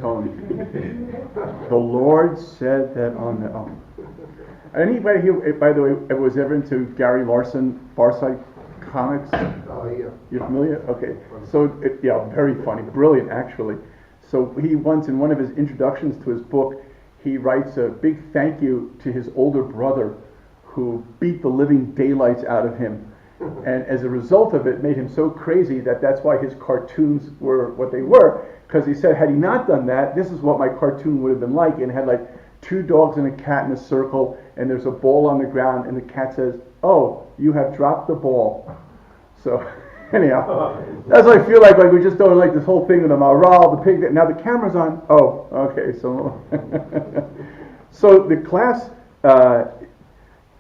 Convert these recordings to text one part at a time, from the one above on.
Tony. The Lord said that on the... Oh. Anybody here, by the way, was ever into Gary Larson, Farsight comics? Oh, yeah. You're familiar? Okay. So, very funny. Brilliant, actually. So he once, in one of his introductions to his book, he writes a big thank you to his older brother who beat the living daylights out of him. And as a result of it, made him so crazy that's why his cartoons were what they were. Because he said, had he not done that, this is what my cartoon would have been like. And it had like 2 dogs and a cat in a circle, and there's a ball on the ground, and the cat says, "Oh, you have dropped the ball." So, anyhow, that's what I feel like we're just doing like this whole thing with the morale, the pig. Now the camera's on. Oh, okay. So, so the class.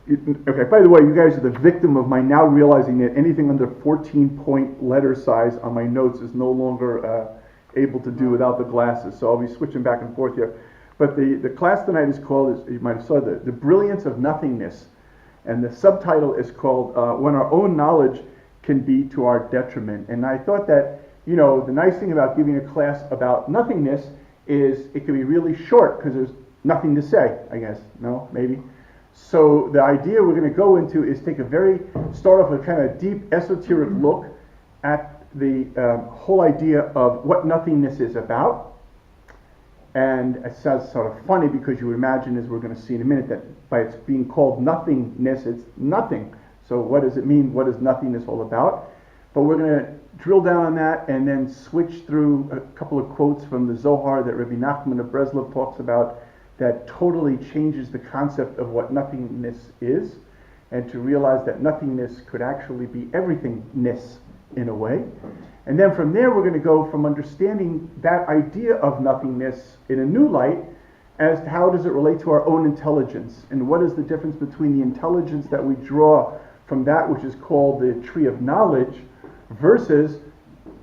Okay. By the way, you guys are the victim of my now realizing that anything under 14-point letter size on my notes is no longer able to do without the glasses. So I'll be switching back and forth here. But the class tonight is called, as you might have saw, the Brilliance of Nothingness. And the subtitle is called When Our Own Knowledge Can Be to Our Detriment. And I thought that, the nice thing about giving a class about nothingness is it can be really short because there's nothing to say, I guess. No? Maybe? So the idea we're going to go into is start off with a kind of deep esoteric look at the whole idea of what nothingness is about. And it sounds sort of funny because you would imagine, as we're going to see in a minute, that by its being called nothingness, it's nothing. So what does it mean? What is nothingness all about? But we're going to drill down on that and then switch through a couple of quotes from the Zohar that Rabbi Nachman of Breslov talks about that totally changes the concept of what nothingness is, and to realize that nothingness could actually be everythingness in a way. And then from there we're going to go from understanding that idea of nothingness in a new light as to how does it relate to our own intelligence, and what is the difference between the intelligence that we draw from that which is called the tree of knowledge versus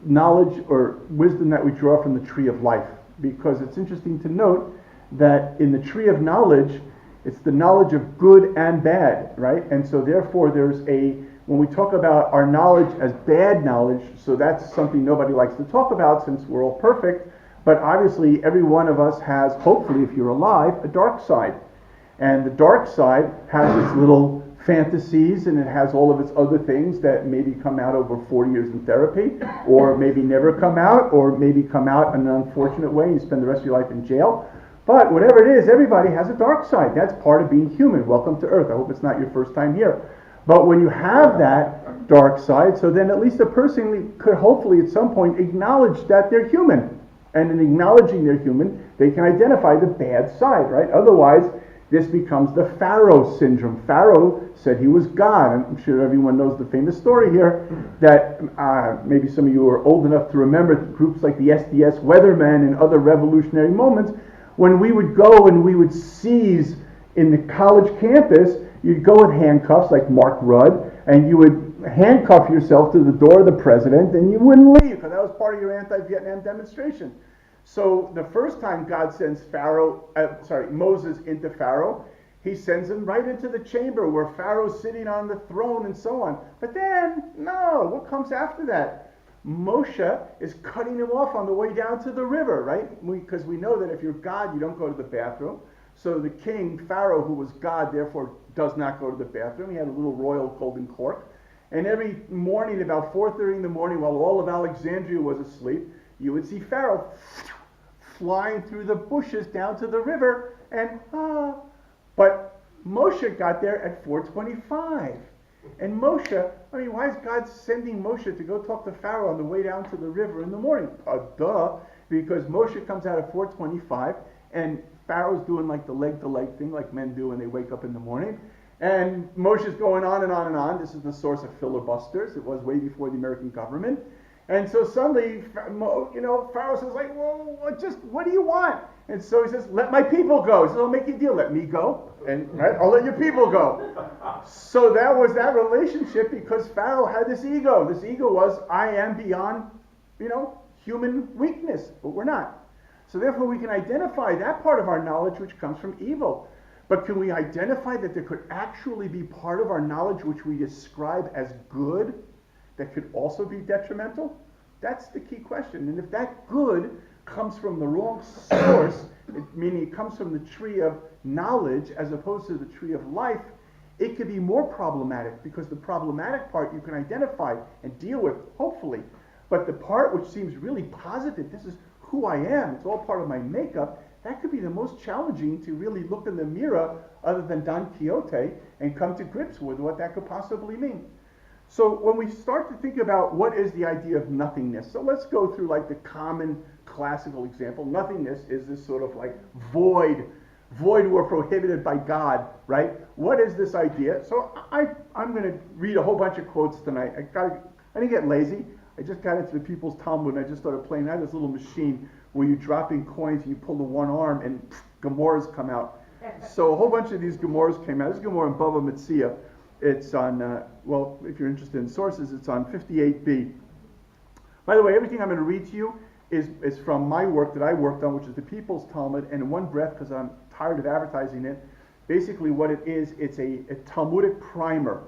knowledge or wisdom that we draw from the tree of life. Because it's interesting to note that in the tree of knowledge, it's the knowledge of good and bad, right? And so therefore when we talk about our knowledge as bad knowledge, so that's something nobody likes to talk about since we're all perfect, but obviously every one of us has, hopefully if you're alive, a dark side. And the dark side has its little fantasies, and it has all of its other things that maybe come out over 40 years in therapy, or maybe never come out, or maybe come out in an unfortunate way and you spend the rest of your life in jail. But whatever it is, everybody has a dark side. That's part of being human. Welcome to Earth. I hope it's not your first time here. But when you have that dark side, so then at least a person could hopefully at some point acknowledge that they're human. And in acknowledging they're human, they can identify the bad side, right? Otherwise, this becomes the Pharaoh syndrome. Pharaoh said he was God. I'm sure everyone knows the famous story here that maybe some of you are old enough to remember groups like the SDS Weathermen and other revolutionary moments. When we would go and we would seize in the college campus, you'd go with handcuffs like Mark Rudd, and you would handcuff yourself to the door of the president, and you wouldn't leave because that was part of your anti-Vietnam demonstration. So the first time God sends Moses into Pharaoh, he sends him right into the chamber where Pharaoh's sitting on the throne and so on. But then, no, what comes after that? Moshe is cutting him off on the way down to the river, right? Because we know that if you're God, you don't go to the bathroom. So the king, Pharaoh, who was God, therefore does not go to the bathroom. He had a little royal golden cork. And every morning, about 4:30 in the morning, while all of Alexandria was asleep, you would see Pharaoh flying through the bushes down to the river. But Moshe got there at 4:25. And Moshe, why is God sending Moshe to go talk to Pharaoh on the way down to the river in the morning? Because Moshe comes out at 4:25, and Pharaoh's doing like the leg-to-leg thing like men do when they wake up in the morning. And Moshe's going on and on and on. This is the source of filibusters. It was way before the American government. And so suddenly, Pharaoh says, what do you want? And so he says, let my people go. He says, I'll make you a deal. Let me go, and right, I'll let your people go. So that was that relationship because Pharaoh had this ego. This ego was, I am beyond, human weakness, but we're not. So therefore we can identify that part of our knowledge which comes from evil. But can we identify that there could actually be part of our knowledge which we describe as good that could also be detrimental? That's the key question. And if that good comes from the wrong source, meaning it comes from the tree of knowledge as opposed to the tree of life, it could be more problematic, because the problematic part you can identify and deal with, hopefully. But the part which seems really positive, this is who I am, it's all part of my makeup, that could be the most challenging to really look in the mirror, other than Don Quixote, and come to grips with what that could possibly mean. So when we start to think about what is the idea of nothingness, so let's go through like the common classical example. Nothingness is this sort of like void or prohibited by God, right? What is this idea? So I'm going to read a whole bunch of quotes tonight. I didn't get lazy. I just got into the people's Talmud and I just started playing. I had this little machine where you drop in coins and you pull the one arm and Gemorahs come out. So a whole bunch of these Gemorahs came out. This is Gemorah in Bava Metzia. It's on, if you're interested in sources, it's on 58b. By the way, everything I'm going to read to you is from my work that I worked on, which is the People's Talmud, and in one breath, because I'm tired of advertising it, basically what it is, it's a Talmudic primer.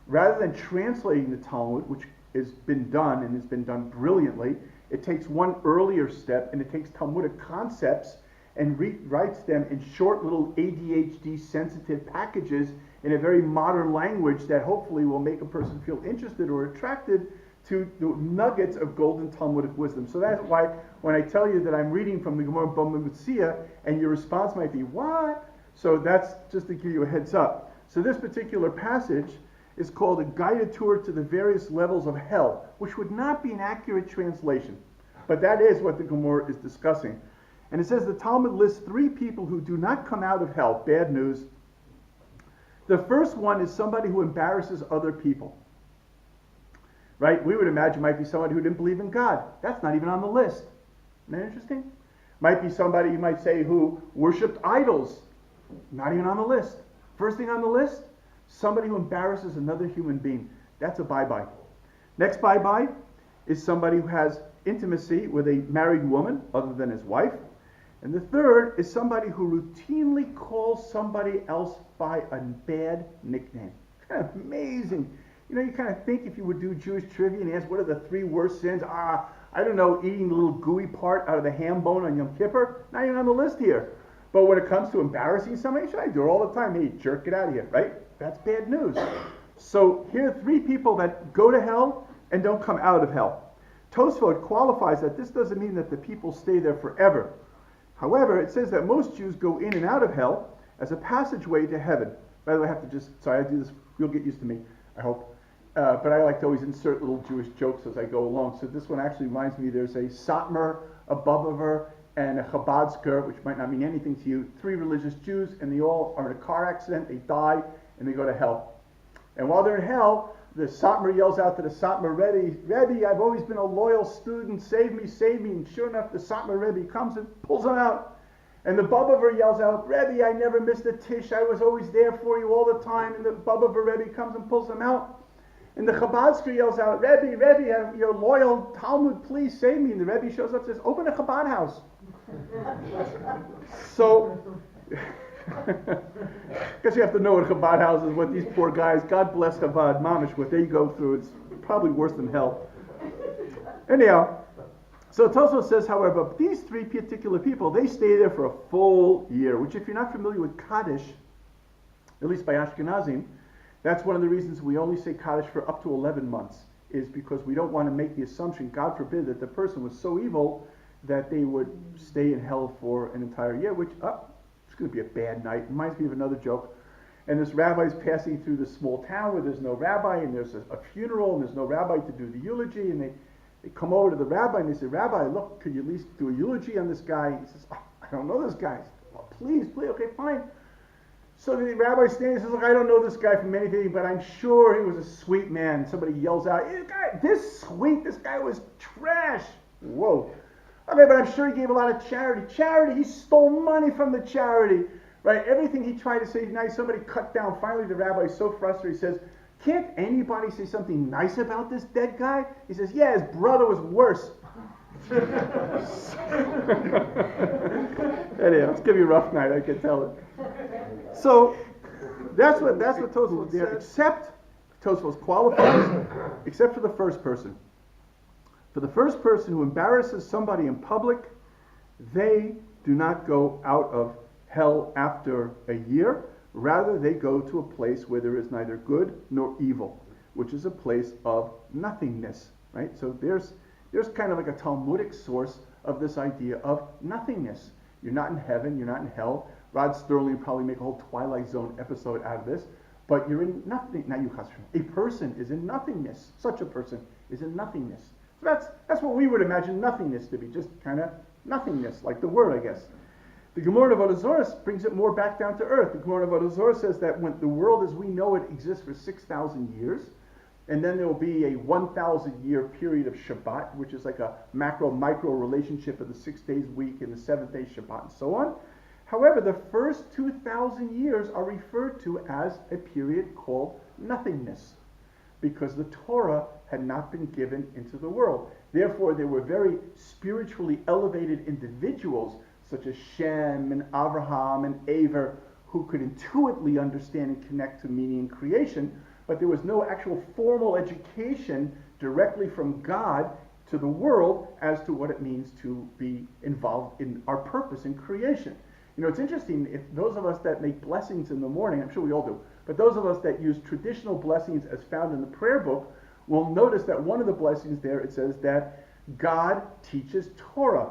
Rather than translating the Talmud, which has been done, and has been done brilliantly, it takes one earlier step, and it takes Talmudic concepts and writes them in short little ADHD-sensitive packages in a very modern language that hopefully will make a person feel interested or attracted to the nuggets of golden Talmudic wisdom. So that's why when I tell you that I'm reading from the Gemara Bava Metzia, and your response might be, what? So that's just to give you a heads up. So this particular passage is called A Guided Tour to the Various Levels of Hell, which would not be an accurate translation. But that is what the Gemara is discussing. And it says the Talmud lists 3 people who do not come out of hell. Bad news. The first one is somebody who embarrasses other people. Right? We would imagine might be somebody who didn't believe in God. That's not even on the list. Isn't that interesting? Might be somebody, you might say, who worshipped idols. Not even on the list. First thing on the list, somebody who embarrasses another human being. That's a bye-bye. Next bye-bye is somebody who has intimacy with a married woman other than his wife. And the third is somebody who routinely calls somebody else by a bad nickname. Kind of amazing. You know, you kind of think if you would do Jewish trivia and ask what are the 3 worst sins, I don't know, eating the little gooey part out of the ham bone on Yom Kippur, not even on the list here. But when it comes to embarrassing somebody, I do it all the time. Hey, jerk, get out of here, right? That's bad news. So here are 3 people that go to hell and don't come out of hell. Tosfot qualifies that this doesn't mean that the people stay there forever. However, it says that most Jews go in and out of hell as a passageway to heaven. By the way, I have to I do this, you'll get used to me, I hope. But I like to always insert little Jewish jokes as I go along. So this one actually reminds me, there's a Satmar, a Bobover, and a Chabadsker, which might not mean anything to you. 3 religious Jews, and they all are in a car accident, they die, and they go to hell. And while they're in hell, the Satmar yells out to the Satmar Rebbe, I've always been a loyal student, save me, save me. And sure enough, the Satmar Rebbe comes and pulls him out. And the Bobover yells out, Rebbe, I never missed a tish, I was always there for you all the time. And the Bobover Rebbe comes and pulls him out. And the Chabadsker yells out, Rebbe, you're loyal, Talmud, please save me. And the Rebbe shows up and says, open a Chabad house. So, because you have to know what Chabad house is, what these poor guys, God bless Chabad, mamish, what they go through, it's probably worse than hell. Anyhow, so Tosfos says, however, these 3 particular people, they stay there for a full year, which if you're not familiar with Kaddish, at least by Ashkenazim, that's one of the reasons we only say Kaddish for up to 11 months, is because we don't want to make the assumption, God forbid, that the person was so evil that they would stay in hell for an entire year, which, it's going to be a bad night. It reminds me of another joke. And this rabbi's passing through this small town where there's no rabbi, and there's a funeral, and there's no rabbi to do the eulogy, and they come over to the rabbi, and they say, Rabbi, look, could you at least do a eulogy on this guy? He says, I don't know this guy. Well, please, okay, fine. So the rabbi stands and says, look, I don't know this guy from anything, but I'm sure he was a sweet man. Somebody yells out, this guy was trash. Whoa. Okay, but I'm sure he gave a lot of charity. He stole money from the charity. Right? Everything he tried to say nice, somebody cut down. Finally, the rabbi is so frustrated, he says, can't anybody say something nice about this dead guy? He says, yeah, his brother was worse. Anyhow, it's going to be a rough night, I can tell it. So, that's what Tosfos there, except, Tosfos qualifies, except for the first person. For the first person who embarrasses somebody in public, They do not go out of hell after a year. Rather, they go to a place where there is neither good nor evil, which is a place of nothingness, right? So there's kind of like a Talmudic source of this idea of nothingness. You're not in heaven, you're not in hell. Rod Sterling would probably make a whole Twilight Zone episode out of this, but you're in nothing. Not you, a person is in nothingness. Such a person is in nothingness. So that's what we would imagine nothingness to be, just kind of nothingness, like the word, I guess. The Gemara of Avodah Zarah brings it more back down to earth. The Gemara of Avodah Zarah says that when the world as we know it exists for 6,000 years, and then there will be a 1,000-year period of Shabbat, which is like a macro-micro relationship of the 6 days week and the 7th day Shabbat and so on. However, the first 2,000 years are referred to as a period called nothingness, because the Torah had not been given into the world. Therefore, there were very spiritually elevated individuals such as Shem and Abraham and Aver, who could intuitively understand and connect to meaning and creation, but there was no actual formal education directly from God to the world as to what it means to be involved in our purpose in creation. You know, it's interesting, if those of us that make blessings in the morning, I'm sure we all do, but those of us that use traditional blessings as found in the prayer book will notice that one of the blessings there, it says that God teaches Torah.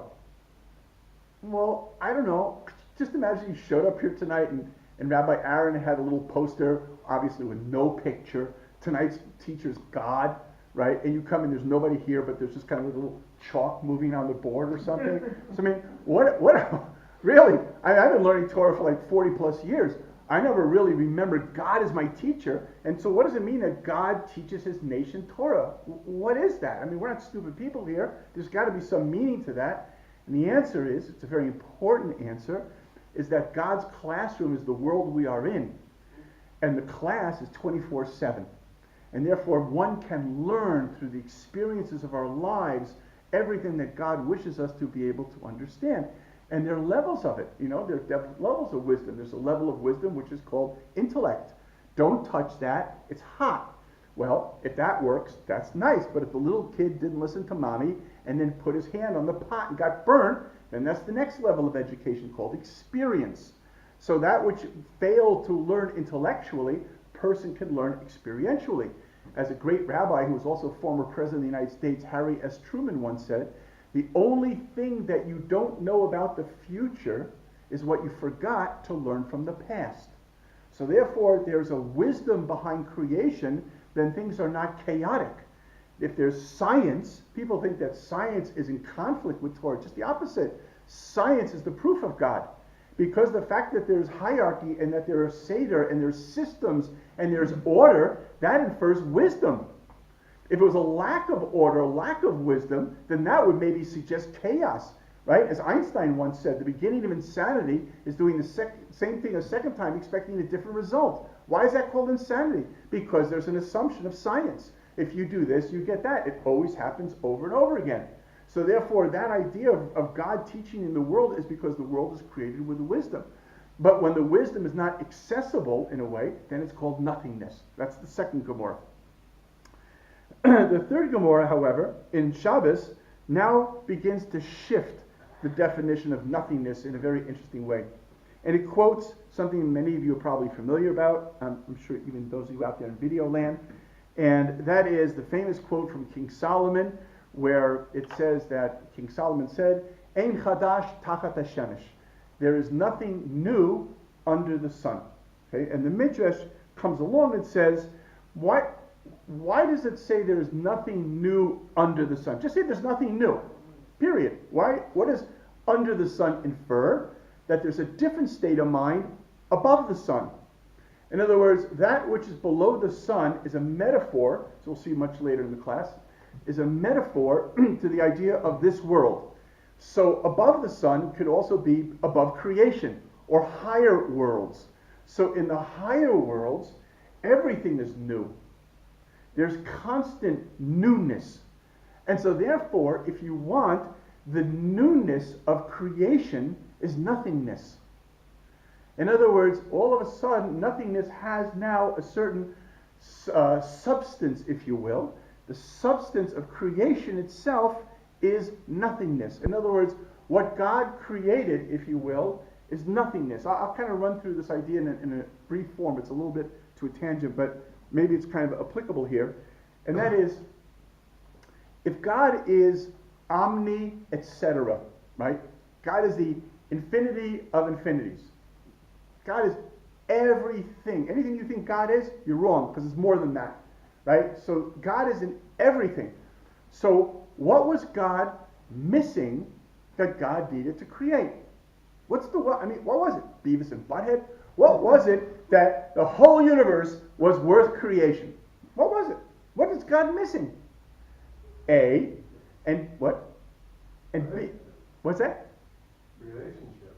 Well, I don't know. Just imagine you showed up here tonight and Rabbi Aaron had a little poster, obviously with no picture. Tonight's teacher's God, right? And you come and there's nobody here, but there's just kind of a little chalk moving on the board or something. So, I mean, what really? I've been learning Torah for like 40 plus years. I never really remembered God as my teacher. And so what does it mean that God teaches his nation Torah? What is that? I mean, we're not stupid people here. There's got to be some meaning to that. And the answer is, it's a very important answer, is that God's classroom is the world we are in. And the class is 24/7. And therefore, one can learn through the experiences of our lives everything that God wishes us to be able to understand. And there are levels of it. You know, there are levels of wisdom. There's a level of wisdom which is called intellect. Don't touch that. It's hot. Well, if that works, that's nice. But if the little kid didn't listen to mommy and then put his hand on the pot and got burned, then that's the next level of education called experience. So that which failed to learn intellectually, a person can learn experientially. As a great rabbi who was also former president of the United States, Harry S. Truman, once said, the only thing that you don't know about the future is what you forgot to learn from the past. So therefore, there's a wisdom behind creation, then things are not chaotic. If there's science, people think that science is in conflict with Torah. Just the opposite. Science is the proof of God. Because the fact that there's hierarchy and that there are Seder and there's systems and there's order, that infers wisdom. If it was a lack of order, lack of wisdom, then that would maybe suggest chaos, right? As Einstein once said, the beginning of insanity is doing the same thing a second time, expecting a different result. Why is that called insanity? Because there's an assumption of science. If you do this, you get that. It always happens over and over again. So therefore, that idea of God teaching in the world is because the world is created with wisdom. But when the wisdom is not accessible in a way, then it's called nothingness. That's the second Gemara. The third Gemara, however, in Shabbos, now begins to shift the definition of nothingness in a very interesting way. And it quotes something many of you are probably familiar about. I'm sure even those of you out there in video land. And that is the famous quote from King Solomon, where it says that King Solomon said, Ein chadash tachat hashemesh. There is nothing new under the sun. Okay? And the Midrash comes along and says, why does it say there is nothing new under the sun? Just say there's nothing new. Period. What does under the sun infer? That there's a different state of mind above the sun. In other words, that which is below the sun is a metaphor, so we'll see much later in the class, is a metaphor to the idea of this world. So above the sun could also be above creation or higher worlds. So in the higher worlds, everything is new. There's constant newness. And so therefore, if you want, the newness of creation is nothingness. In other words, all of a sudden, nothingness has now a certain substance, if you will. The substance of creation itself is nothingness. In other words, What God created, if you will, is nothingness. I'll kind of run through this idea in a brief form. It's a little bit to a tangent, but maybe it's kind of applicable here. And that is, if God is omni, etc., right? God is the infinity of infinities. God is everything. Anything you think God is, you're wrong, because it's more than that, right? So God is in everything. So what was God missing that God needed to create? What was it? Beavis and Butthead? What was it that the whole universe was worth creation? What was it? What is God missing? A, and what? And B. What's that? Relationship.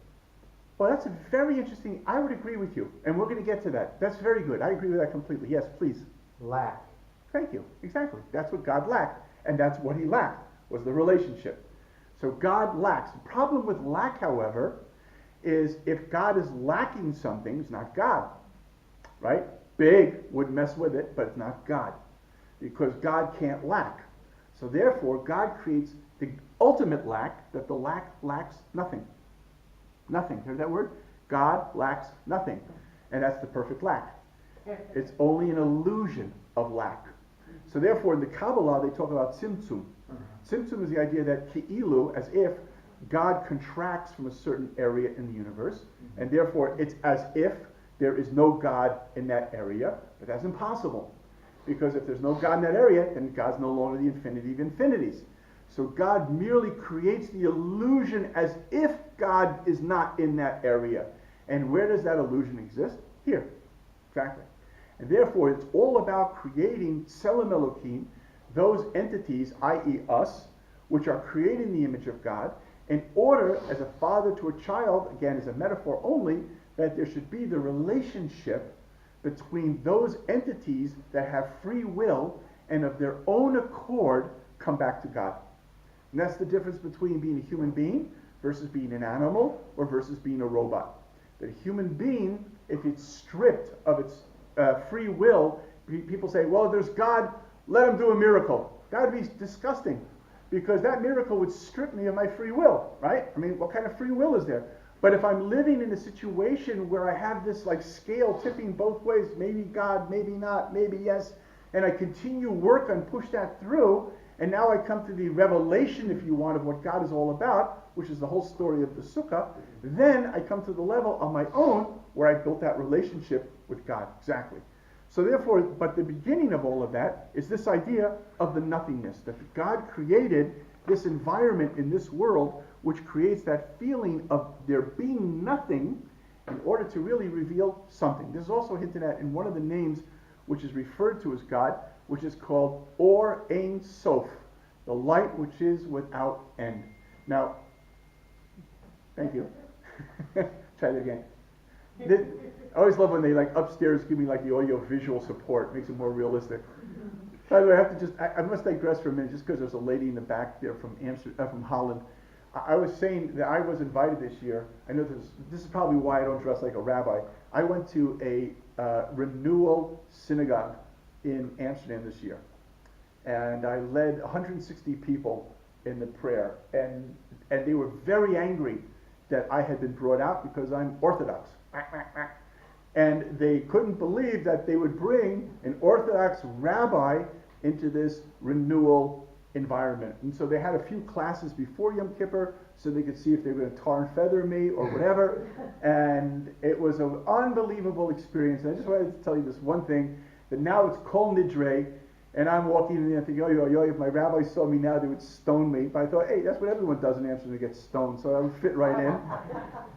Well, that's a very interesting, I would agree with you, and we're going to get to that. That's very good. I agree with that completely. Yes, please. Lack. Thank you. Exactly. That's what God lacked, and that's what he lacked, was the relationship. So God lacks. The problem with lack, however, is if God is lacking something, it's not God, right? Big would mess with it, but it's not God, because God can't lack. So therefore, God creates the ultimate lack, that the lack lacks nothing. Nothing. Heard that word? God lacks nothing. And that's the perfect lack. It's only an illusion of lack. So therefore, in the Kabbalah, they talk about tzimtzum. Tzimtzum is the idea that ki'ilu, as if God contracts from a certain area in the universe, and therefore it's as if there is no God in that area, but that's impossible. Because if there's no God in that area, then God's no longer the infinity of infinities. So God merely creates the illusion as if God is not in that area. And where does that illusion exist? Here. Exactly. And therefore, it's all about creating Tselem Elokim, those entities, i.e. us, which are created in the image of God, in order, as a father to a child, again, as a metaphor only, that there should be the relationship between those entities that have free will and of their own accord come back to God. And that's the difference between being a human being versus being an animal or versus being a robot. That a human being, if it's stripped of its free will, people say, well, there's God, let him do a miracle. That would be disgusting, because that miracle would strip me of my free will, right? I mean, what kind of free will is there? But if I'm living in a situation where I have this like scale tipping both ways, maybe God, maybe not, maybe yes, and I continue work and push that through, and now I come to the revelation, if you want, of what God is all about, which is the whole story of the Sukkah, then I come to the level on my own where I built that relationship with God. Exactly. So therefore, but the beginning of all of that is this idea of the nothingness, that God created this environment in this world which creates that feeling of there being nothing in order to really reveal something. This is also hinted at in one of the names which is referred to as God, which is called Or Ein Sof, the light which is without end. Now, thank you. Try it again. I always love when they like upstairs give me like the audio visual support, makes it more realistic. By the way, I must digress for a minute just because there's a lady in the back there from from Holland. I was saying that I was invited this year. I know this is probably why I don't dress like a rabbi. I went to a renewal synagogue in Amsterdam this year, and I led 160 people in the prayer, and they were very angry that I had been brought out because I'm Orthodox. And they couldn't believe that they would bring an Orthodox rabbi into this renewal environment. And so they had a few classes before Yom Kippur so they could see if they were going to tar and feather me or whatever. And it was an unbelievable experience. And I just wanted to tell you this one thing, that now it's Kol Nidre, and I'm walking in there and thinking, if my rabbi saw me now, they would stone me. But I thought, hey, that's what everyone does in Amsterdam, they get stoned, so I would fit right in.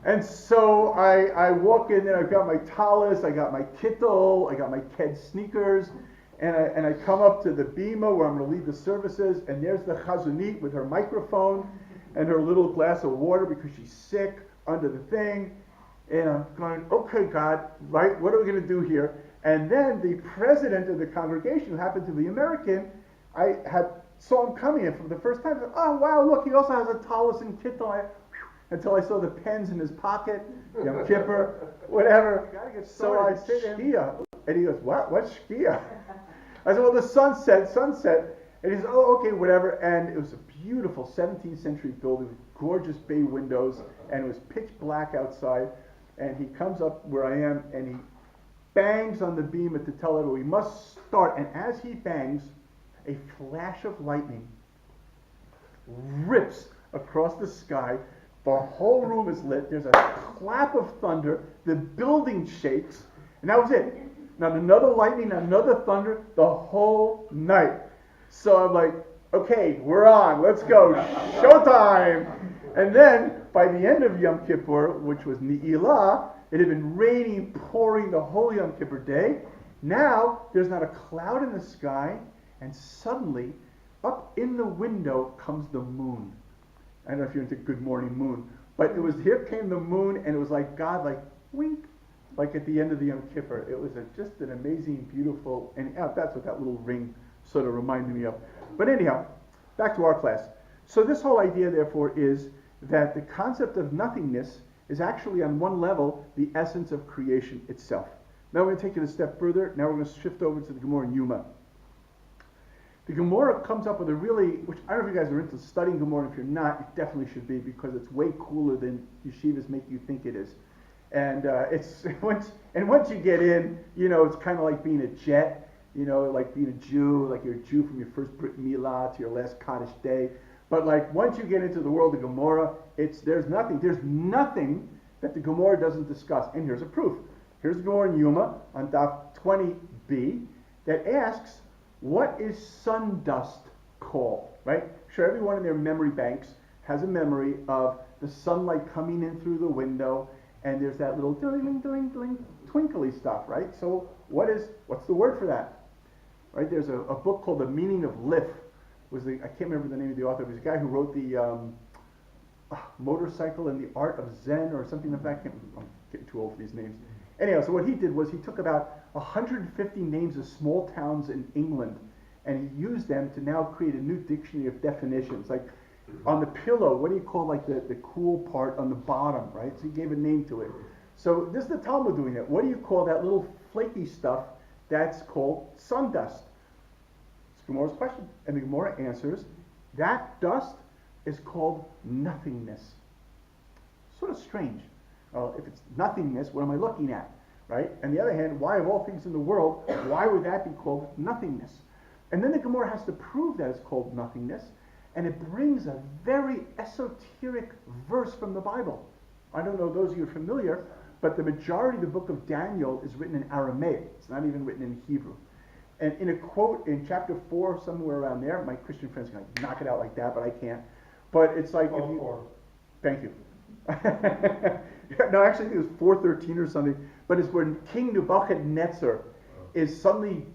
And so I walk in there, I've got my talis, I got my kittel, I got my Ked sneakers, and I come up to the bima where I'm going to lead the services, and there's the chazunit with her microphone and her little glass of water because she's sick under the thing. And I'm going, okay, God, right, what are we going to do here? And then the president of the congregation, who happened to be American, I saw him coming in for the first time. I said, oh, wow, look, he also has a talis and kittel. Until I saw the pens in his pocket, Yom Kippur, whatever. So I said, Shkia. And he goes, what? What's Shkia? I said, well, the sunset. And he says, oh, okay, whatever. And it was a beautiful 17th century building with gorgeous bay windows, and it was pitch black outside. And he comes up where I am, and he bangs on the beam to tell everyone we must start. And as he bangs, a flash of lightning rips across the sky. The whole room is lit. There's a clap of thunder. The building shakes. And that was it. Not another lightning, not another thunder, the whole night. So I'm like, okay, we're on. Let's go. Showtime. And then, by the end of Yom Kippur, which was Ne'ilah, it had been raining, pouring the whole Yom Kippur day. Now, there's not a cloud in the sky, and suddenly, up in the window comes the moon. I don't know if you're into Good Morning Moon, but it was, here came the moon, and it was like God, like, wink, like at the end of the Yom Kippur. It was just an amazing, beautiful, and that's what that little ring sort of reminded me of. But anyhow, back to our class. So this whole idea, therefore, is that the concept of nothingness is actually, on one level, the essence of creation itself. Now we're going to take it a step further. Now we're going to shift over to the Gemara in Yuma. The Gemara comes up with a really, which I don't know if you guys are into studying Gemara. If you're not, you definitely should be, because it's way cooler than yeshivas make you think it is. And once you get in, it's kind of like being a jet, like being a Jew, like you're a Jew from your first Brit Milah to your last Kaddish day. But like once you get into the world of Gemara, there's nothing that the Gemara doesn't discuss. And here's a proof. Here's the Gemara in Yuma on Daf 20b that asks, what is sun dust called? Right? Sure, everyone in their memory banks has a memory of the sunlight coming in through the window, and there's that little twinkly stuff, right? So what's the word for that? Right? There's a book called The Meaning of Lif. I can't remember the name of the author. It was a guy who wrote the Motorcycle and the Art of Zen or something like that. I'm getting too old for these names. Anyhow, so what he did was he took about 150 names of small towns in England, and he used them to now create a new dictionary of definitions. Like on the pillow, what do you call like the cool part on the bottom, right? So he gave a name to it. So this is the Talmud doing it. What do you call that little flaky stuff that's called sun dust? It's Gemara's question. And the Gemara answers, that dust is called nothingness. Sort of strange. If it's nothingness, what am I looking at? Right? On the other hand, why of all things in the world, why would that be called nothingness? And then the Gemara has to prove that it's called nothingness, and it brings a very esoteric verse from the Bible. I don't know those of you who are familiar, but the majority of the book of Daniel is written in Aramaic. It's not even written in Hebrew. And in a quote in chapter 4, somewhere around there, my Christian friends can knock it out like that, but I can't. But it's like, if you, thank you. No, actually I think it was 4:13 or something, but it's when King Nebuchadnezzar is suddenly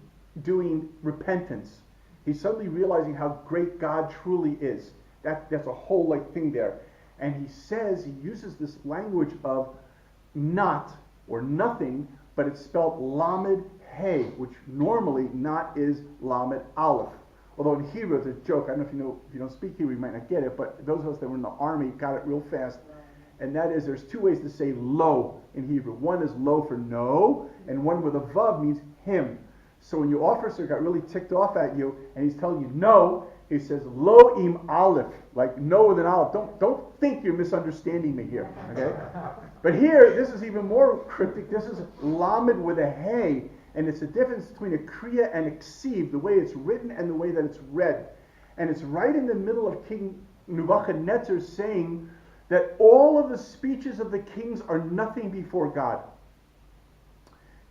doing repentance. He's suddenly realizing how great God truly is. That's a whole thing there. And he uses this language of not or nothing, but it's spelled Lamed Hey, which normally not is Lamed Aleph. Although in Hebrew it's a joke. I don't know if you don't speak Hebrew, you might not get it, but those of us that were in the army got it real fast. And that is, there's two ways to say lo in Hebrew. One is lo for no, and one with a vav means him. So when your officer got really ticked off at you, and he's telling you no, he says lo im aleph, like no with an aleph. Don't think you're misunderstanding me here, okay? But here, this is even more cryptic. This is lamed with a hey, and it's the difference between a kriya and a ksiv, the way it's written and the way that it's read. And it's right in the middle of King Nebuchadnezzar saying that all of the speeches of the kings are nothing before God.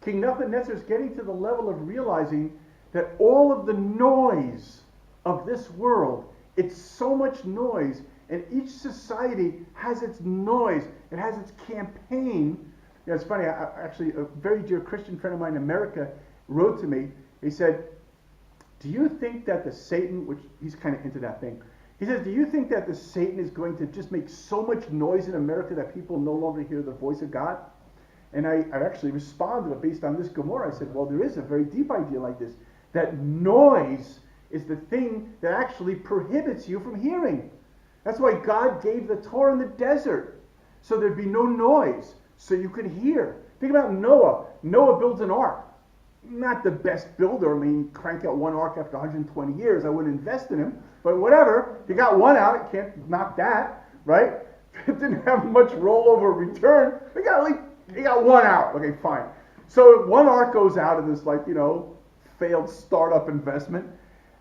King Nebuchadnezzar is getting to the level of realizing that all of the noise of this world, it's so much noise, and each society has its noise, it has its campaign. It's funny, actually a very dear Christian friend of mine in America wrote to me, he said, do you think that the Satan, which he's kind of into that thing, he says, do you think that the Satan is going to just make so much noise in America that people no longer hear the voice of God? And I actually responded based on this Gemara. I said, well, there is a very deep idea like this, that noise is the thing that actually prohibits you from hearing. That's why God gave the Torah in the desert, so there'd be no noise, so you could hear. Think about Noah. Noah builds an ark. not the best builder. I mean, crank out one ark after 120 years. I wouldn't invest in him. But whatever. You got one out. You can't knock that, right? It didn't have much rollover return. He got one out. Okay, fine. So one ark goes out of this, failed startup investment.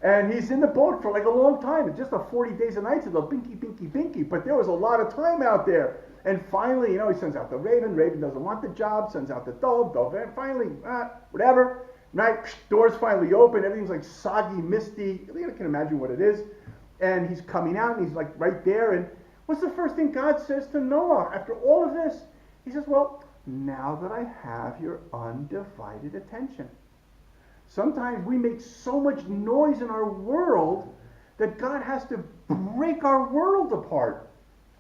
And he's in the boat for a long time. It's just a 40 days and nights of the binky. But there was a lot of time out there. And finally, he sends out the raven. Raven doesn't want the job. Sends out the dove. And finally, whatever. Right? Doors finally open. Everything's soggy, misty. You can imagine what it is. And he's coming out, and he's right there. And what's the first thing God says to Noah after all of this? He says, well, now that I have your undivided attention. Sometimes we make so much noise in our world that God has to break our world apart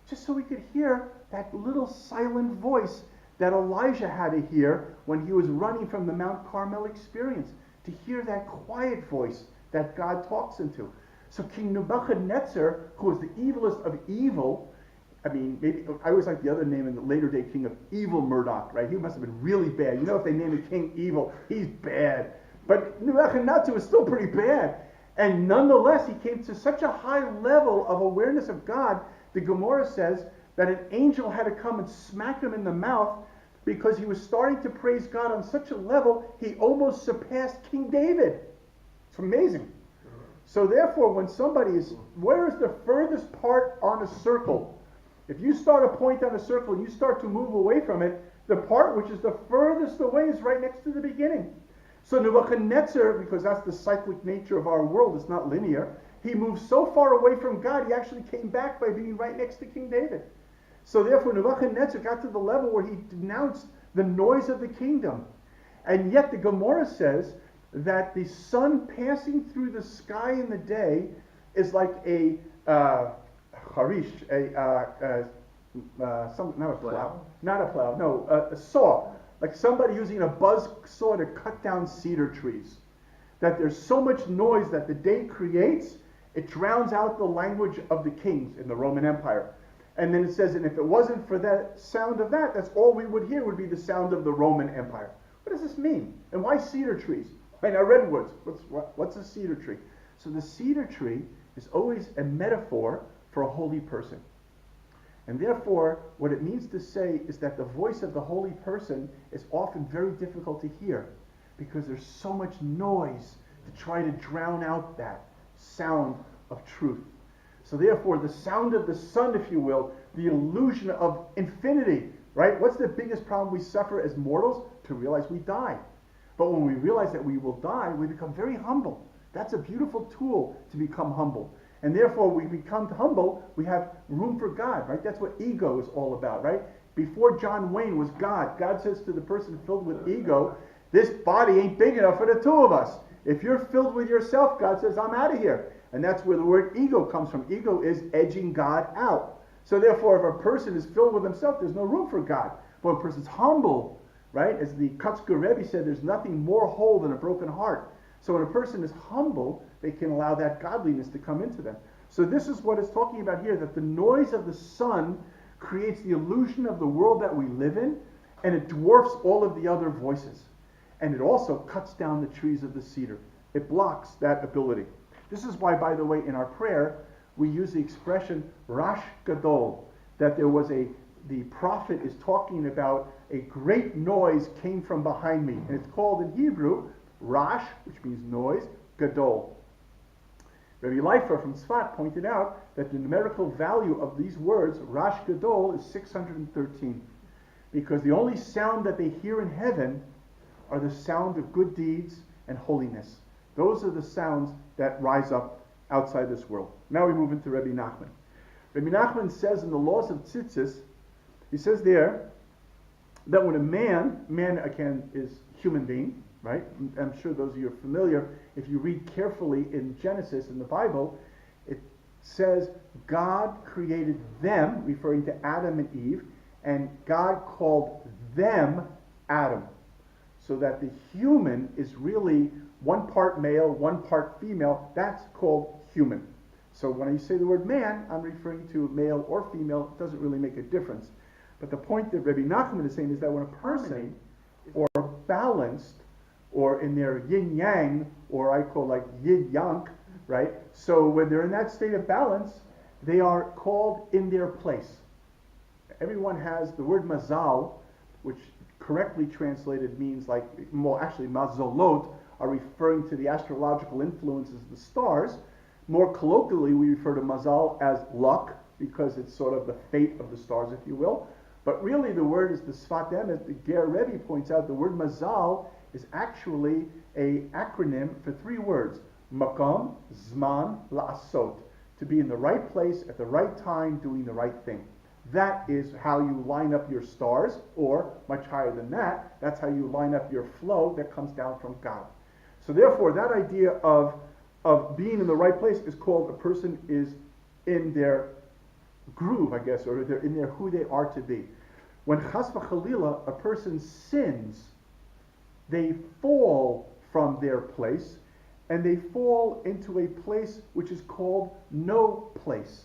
just so we could hear that little silent voice that Elijah had to hear when he was running from the Mount Carmel experience, to hear that quiet voice that God talks into. So King Nebuchadnezzar, who was the evilest of evil, maybe I always like the other name in the later day king of Evil Murdoch, right? He must have been really bad. If they name a king evil, he's bad. But Nebuchadnezzar was still pretty bad. And nonetheless, he came to such a high level of awareness of God, the Gemara says that an angel had to come and smack him in the mouth because he was starting to praise God on such a level, he almost surpassed King David. It's amazing. So therefore, when somebody where is the furthest part on a circle? If you start a point on a circle and you start to move away from it, the part which is the furthest away is right next to the beginning. So Nebuchadnezzar, because that's the cyclic nature of our world, it's not linear, he moved so far away from God, he actually came back by being right next to King David. So therefore, Nebuchadnezzar got to the level where he denounced the noise of the kingdom. And yet the Gemara says that the sun passing through the sky in the day is like a harish, a saw. Like somebody using a buzz saw to cut down cedar trees. That there's so much noise that the day creates, it drowns out the language of the kings in the Roman Empire. And then it says, and if it wasn't for that sound of that's all we would hear would be the sound of the Roman Empire. What does this mean? And why cedar trees? Why not redwoods? What's a cedar tree? So the cedar tree is always a metaphor for a holy person. And therefore, what it means to say is that the voice of the holy person is often very difficult to hear because there's so much noise to try to drown out that sound of truth. So therefore, the sound of the sun, if you will, the illusion of infinity, right? What's the biggest problem we suffer as mortals? To realize we die. But when we realize that we will die, we become very humble. That's a beautiful tool to become humble. And therefore, we become humble, we have room for God, right? That's what ego is all about, right? Before John Wayne was God, God says to the person filled with ego, this body ain't big enough for the two of us. If you're filled with yourself, God says, I'm out of here. And that's where the word ego comes from. Ego is edging God out. So therefore, if a person is filled with himself, there's no room for God. But when a person's humble, right? As the Kutzker Rebbe said, there's nothing more whole than a broken heart. So when a person is humble, they can allow that godliness to come into them. So this is what it's talking about here, that the noise of the sun creates the illusion of the world that we live in, and it dwarfs all of the other voices. And it also cuts down the trees of the cedar. It blocks that ability. This is why, by the way, in our prayer, we use the expression Rash Gadol, that the prophet is talking about a great noise came from behind me. And it's called in Hebrew, Rash, which means noise, Gadol. Rabbi Leifer from Tzfat pointed out that the numerical value of these words, Rash Gadol, is 613. Because the only sound that they hear in heaven are the sound of good deeds and holiness. Those are the sounds that rise up outside this world. Now we move into Rabbi Nachman. Rabbi Nachman says in the laws of Tzitzis, he says there that when a man again is human being, right? I'm sure those of you are familiar. If you read carefully in Genesis, in the Bible, it says God created them, referring to Adam and Eve, and God called them Adam. So that the human is really one part male, one part female. That's called human. So when I say the word man, I'm referring to male or female. It doesn't really make a difference. But the point that Rabbi Nachman is saying is that when a person or balanced or in their yin yang, or I call like yin yang, right? So when they're in that state of balance, they are called in their place. Everyone has the word mazal, which correctly translated means like, well, actually mazolot are referring to the astrological influences of the stars. More colloquially, we refer to mazal as luck, because it's sort of the fate of the stars, if you will. But really the word is the sfat emet. The Ger Rebbe points out the word mazal is actually an acronym for three words: makom, zman, la'asot. To be in the right place at the right time, doing the right thing. That is how you line up your stars, or much higher than that, that's how you line up your flow that comes down from God. So therefore, that idea of being in the right place is called a person is in their groove, I guess, or they're in their who they are to be. When chas v'chalila, a person sins, they fall from their place, and they fall into a place which is called no place.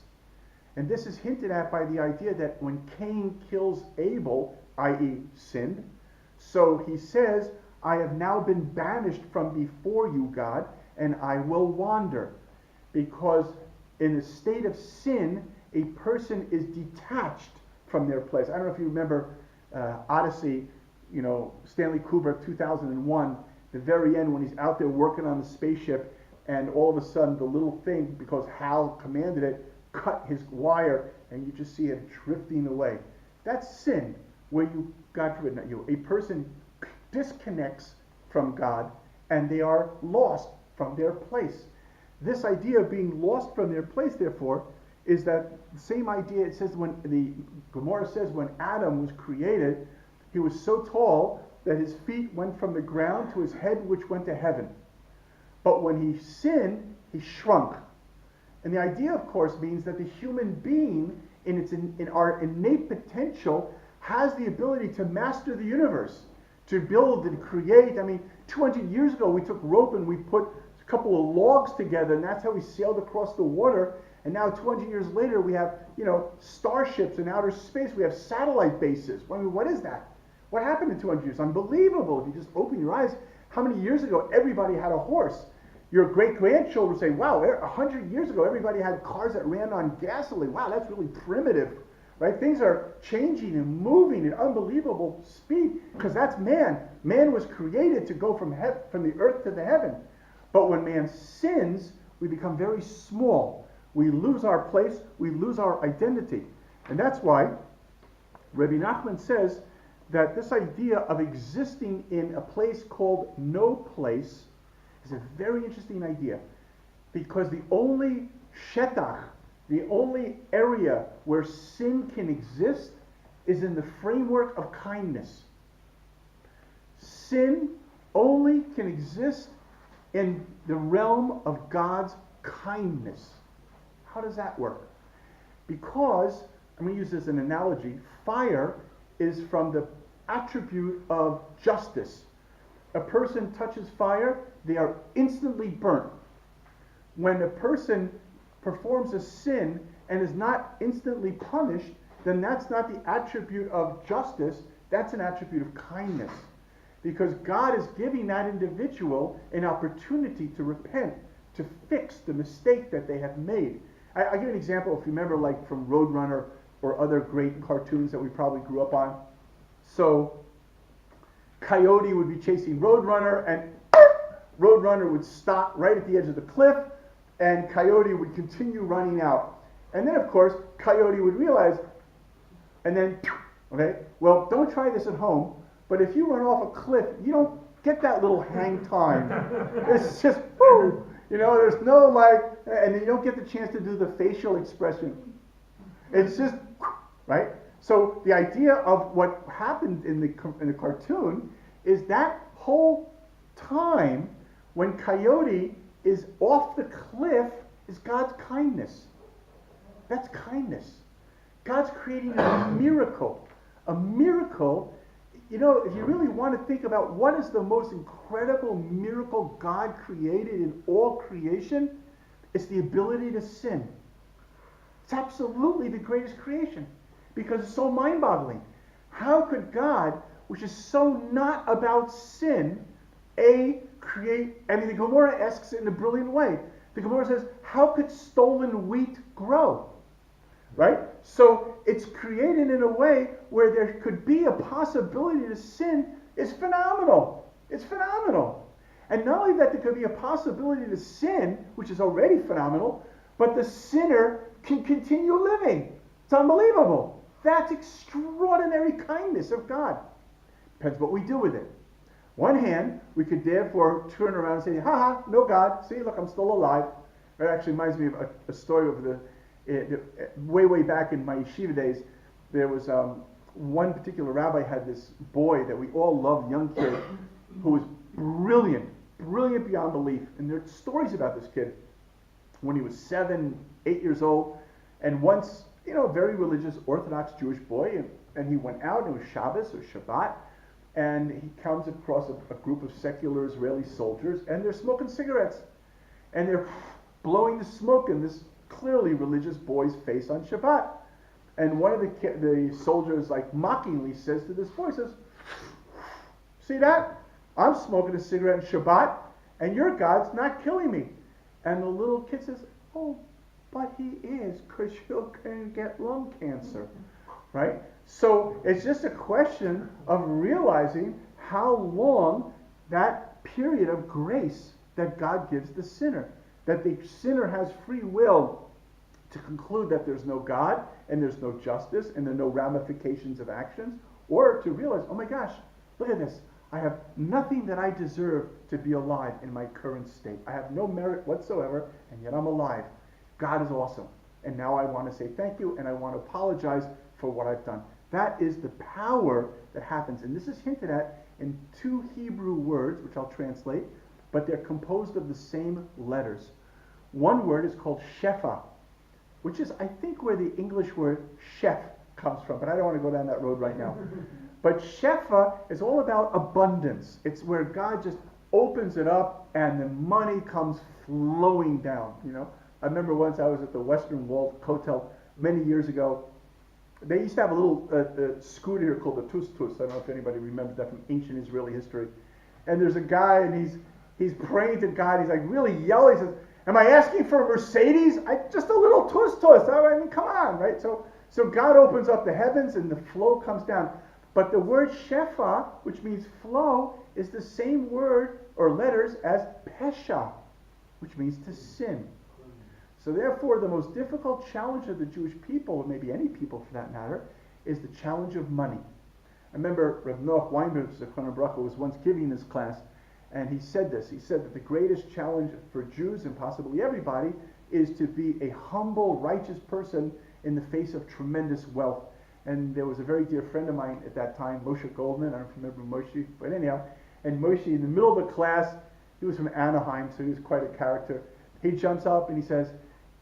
And this is hinted at by the idea that when Cain kills Abel, i.e. sinned, so he says, I have now been banished from before you, God, and I will wander. Because in a state of sin, a person is detached from their place. I don't know if you remember Odyssey, Stanley Kubrick, 2001, the very end when he's out there working on the spaceship, and all of a sudden the little thing, because Hal commanded it, cut his wire, and you just see it drifting away. That's sin, where you, God forbid, not you, a person disconnects from God, and they are lost from their place. This idea of being lost from their place, therefore, is that the same idea. It says when the Gemara says when Adam was created, he was so tall that his feet went from the ground to his head, which went to heaven. But when he sinned, he shrunk. And the idea, of course, means that the human being, in our innate potential, has the ability to master the universe, to build and create. 200 years ago, we took rope and we put a couple of logs together, and that's how we sailed across the water. And now, 200 years later, we have, starships in outer space. We have satellite bases. What is that? What happened in 200 years? Unbelievable. If you just open your eyes, how many years ago everybody had a horse? Your great-grandchildren say, wow, 100 years ago everybody had cars that ran on gasoline. Wow, that's really primitive, right? Things are changing and moving at unbelievable speed, because that's man. Man was created to go from the earth to the heaven. But when man sins, we become very small. We lose our place. We lose our identity. And that's why Rabbi Nachman says that this idea of existing in a place called no place is a very interesting idea, because the only shetach, the only area where sin can exist is in the framework of kindness. Sin only can exist in the realm of God's kindness. How does that work? Because, I'm going to use this as an analogy, fire is from the attribute of justice. A person touches fire, they are instantly burnt. When a person performs a sin and is not instantly punished, then that's not the attribute of justice, that's an attribute of kindness. Because God is giving that individual an opportunity to repent, to fix the mistake that they have made. I'll give you an example, if you remember, like from Roadrunner or other great cartoons that we probably grew up on. So, Coyote would be chasing Roadrunner, and Roadrunner would stop right at the edge of the cliff, and Coyote would continue running out. And then, of course, Coyote would realize, and then, okay, well, don't try this at home, but if you run off a cliff, you don't get that little hang time. It's just, whoo, there's no and you don't get the chance to do the facial expression. It's just, right? So the idea of what happened in the cartoon is that whole time when Coyote is off the cliff is God's kindness. That's kindness. God's creating a miracle. A miracle, if you really want to think about what is the most incredible miracle God created in all creation, it's the ability to sin. It's absolutely the greatest creation, because it's so mind-boggling. How could God, which is so not about sin, the Gemara asks it in a brilliant way. The Gemara says, how could stolen wheat grow? Right? So it's created in a way where there could be a possibility to sin is phenomenal. It's phenomenal. And not only that there could be a possibility to sin, which is already phenomenal, but the sinner can continue living. It's unbelievable. That's extraordinary kindness of God. Depends what we do with it. One hand, we could therefore turn around and say, no God, see, look, I'm still alive. It actually reminds me of a story of way back in my yeshiva days. There was one particular rabbi had this boy that we all loved, young kid, who was brilliant beyond belief. And there are stories about this kid when he was 7, 8 years old. And once, a very religious Orthodox Jewish boy, and he went out, and it was Shabbos or Shabbat, and he comes across a group of secular Israeli soldiers, and they're smoking cigarettes. And they're blowing the smoke in this clearly religious boy's face on Shabbat. And one of the soldiers, mockingly says to this boy, see that? I'm smoking a cigarette in Shabbat, and your God's not killing me. And the little kid says, oh, but he is, because you're going to get lung cancer. Right? So it's just a question of realizing how long that period of grace that God gives the sinner. That the sinner has free will to conclude that there's no God, and there's no justice, and there are no ramifications of actions, or to realize, oh my gosh, look at this. I have nothing that I deserve to be alive in my current state. I have no merit whatsoever, and yet I'm alive. God is awesome. And now I want to say thank you, and I want to apologize for what I've done. That is the power that happens. And this is hinted at in 2 Hebrew words, which I'll translate, but they're composed of the same letters. One word is called shefa, which is, I think, where the English word chef comes from, but I don't want to go down that road right now. But shefa is all about abundance. It's where God just opens it up and the money comes flowing down. I remember once I was at the Western Wall Hotel many years ago. They used to have a little scooter here called the tus-tus. I don't know if anybody remembers that from ancient Israeli history. And there's a guy, and he's praying to God. He's really yelling. He says, am I asking for a Mercedes? Just a little tus-tus. I mean, come on, right? So God opens up the heavens, and the flow comes down. But the word shefa, which means flow, is the same word or letters as pesha, which means to sin. So therefore, the most difficult challenge of the Jewish people, or maybe any people for that matter, is the challenge of money. I remember Rav Noach Weinberg, Zechron Bracha, was once giving this class, and he said this. He said that the greatest challenge for Jews, and possibly everybody, is to be a humble, righteous person in the face of tremendous wealth. And there was a very dear friend of mine at that time, Moshe Goldman. I don't remember Moshe, but anyhow. And Moshe, in the middle of the class, he was from Anaheim, so he was quite a character. He jumps up and he says,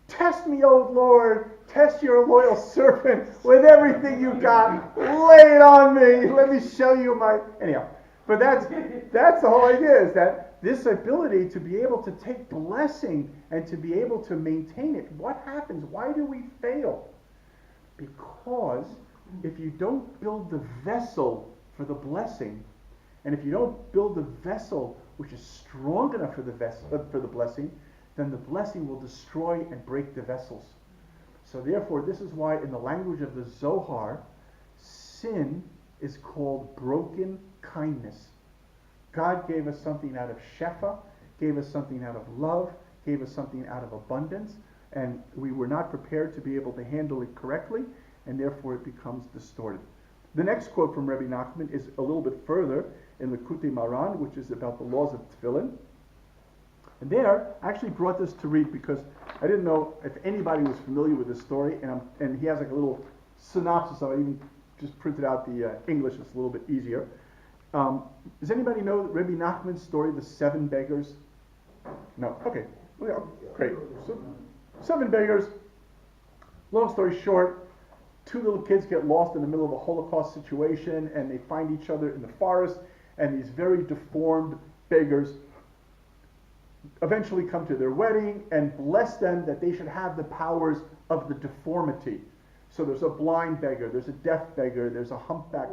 test me, O Lord, test your loyal servant with everything you got. Lay it on me. Let me show you my... Anyhow, but that's the whole idea, is that this ability to be able to take blessing and to be able to maintain it. What happens? Why do we fail? Because if you don't build the vessel for the blessing, and if you don't build the vessel which is strong enough for the blessing, then the blessing will destroy and break the vessels. So therefore, this is why in the language of the Zohar, sin is called broken kindness. God gave us something out of shefa, gave us something out of love, gave us something out of abundance, and we were not prepared to be able to handle it correctly, and therefore it becomes distorted. The next quote from Rabbi Nachman is a little bit further in the Likutei Moharan, which is about the laws of tefillin. And there, I actually brought this to read because I didn't know if anybody was familiar with this story, and he has a little synopsis of it. I even just printed out the English, it's a little bit easier. Does anybody know Rabbi Nachman's story, the Seven Beggars? No? Okay. Well, great. So, Seven Beggars, long story short, 2 little kids get lost in the middle of a Holocaust situation, and they find each other in the forest, and these very deformed beggars eventually come to their wedding and bless them that they should have the powers of the deformity. So there's a blind beggar, there's a deaf beggar, there's a humpback,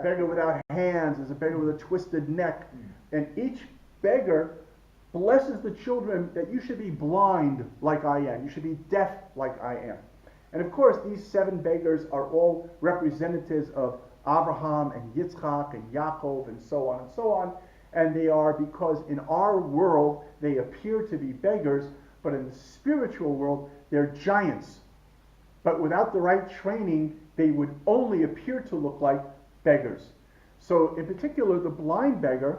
beggar without hands, there's a beggar with a twisted neck. And each beggar blesses the children that you should be blind like I am, you should be deaf like I am. And of course, these 7 beggars are all representatives of Abraham and Yitzchak and Yaakov and so on and so on. And they are because in our world they appear to be beggars, but in the spiritual world they're giants. But without the right training, they would only appear to look like beggars. So in particular, the blind beggar,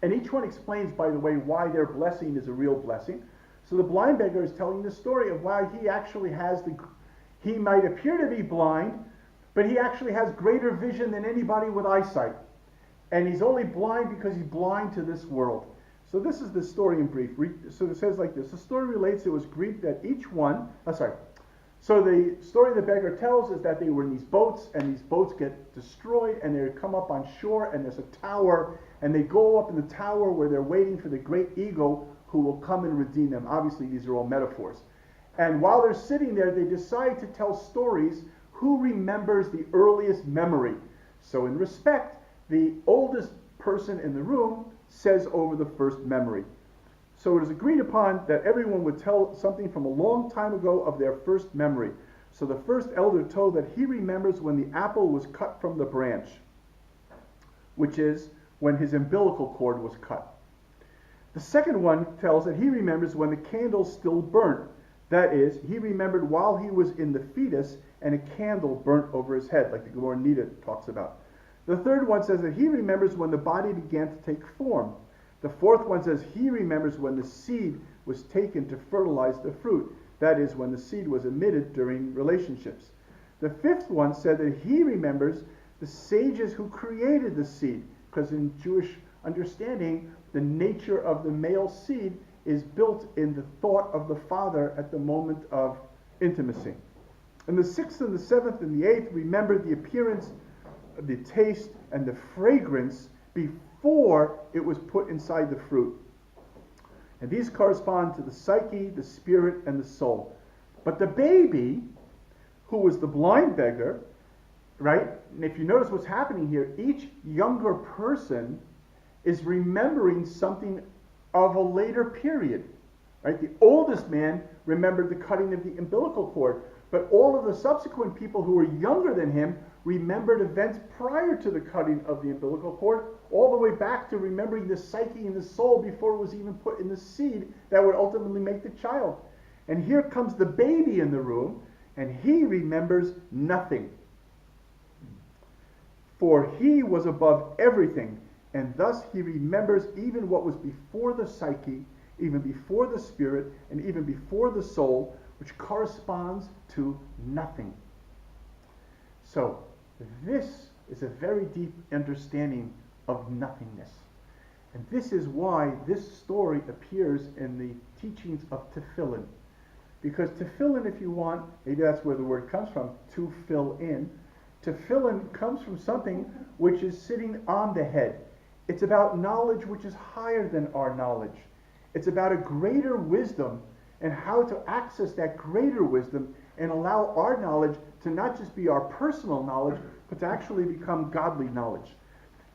and each one explains, by the way, why their blessing is a real blessing. So the blind beggar is telling the story of why he actually has he might appear to be blind, but he actually has greater vision than anybody with eyesight. And he's only blind because he's blind to this world. So this is the story in brief. So it says like this. The story relates, it was agreed that each one, So the story the beggar tells is that they were in these boats, and these boats get destroyed, and they come up on shore, and there's a tower, and they go up in the tower where they're waiting for the great eagle who will come and redeem them. Obviously, these are all metaphors. And while they're sitting there, they decide to tell stories. Who remembers the earliest memory? So in respect, the oldest person in the room says over the first memory. So it is agreed upon that everyone would tell something from a long time ago of their first memory. So the first elder told that he remembers when the apple was cut from the branch, which is when his umbilical cord was cut. The second one tells that he remembers when the candle still burnt. That is, he remembered while he was in the fetus and a candle burnt over his head, like the Gemara Nida talks about. The third one says that he remembers when the body began to take form. The fourth one says he remembers when the seed was taken to fertilize the fruit. That is, when the seed was emitted during relationships. The fifth one said that he remembers the sages who created the seed, because in Jewish understanding, the nature of the male seed is built in the thought of the father at the moment of intimacy. And the sixth and the seventh and the eighth remembered the appearance, the taste, and the fragrance before it was put inside the fruit. And these correspond to the psyche, the spirit, and the soul. But the baby, who was the blind beggar, right? And if you notice what's happening here, each younger person is remembering something of a later period, right? The oldest man remembered the cutting of the umbilical cord, but all of the subsequent people who were younger than him remembered events prior to the cutting of the umbilical cord, all the way back to remembering the psyche and the soul before it was even put in the seed that would ultimately make the child. And here comes the baby in the room, and he remembers nothing. For he was above everything, and thus he remembers even what was before the psyche, even before the spirit, and even before the soul, which corresponds to nothing. So, this is a very deep understanding of nothingness. And this is why this story appears in the teachings of tefillin. Because tefillin, if you want, maybe that's where the word comes from, to fill in. Tefillin comes from something which is sitting on the head. It's about knowledge which is higher than our knowledge. It's about a greater wisdom and how to access that greater wisdom and allow our knowledge to not just be our personal knowledge, but to actually become godly knowledge.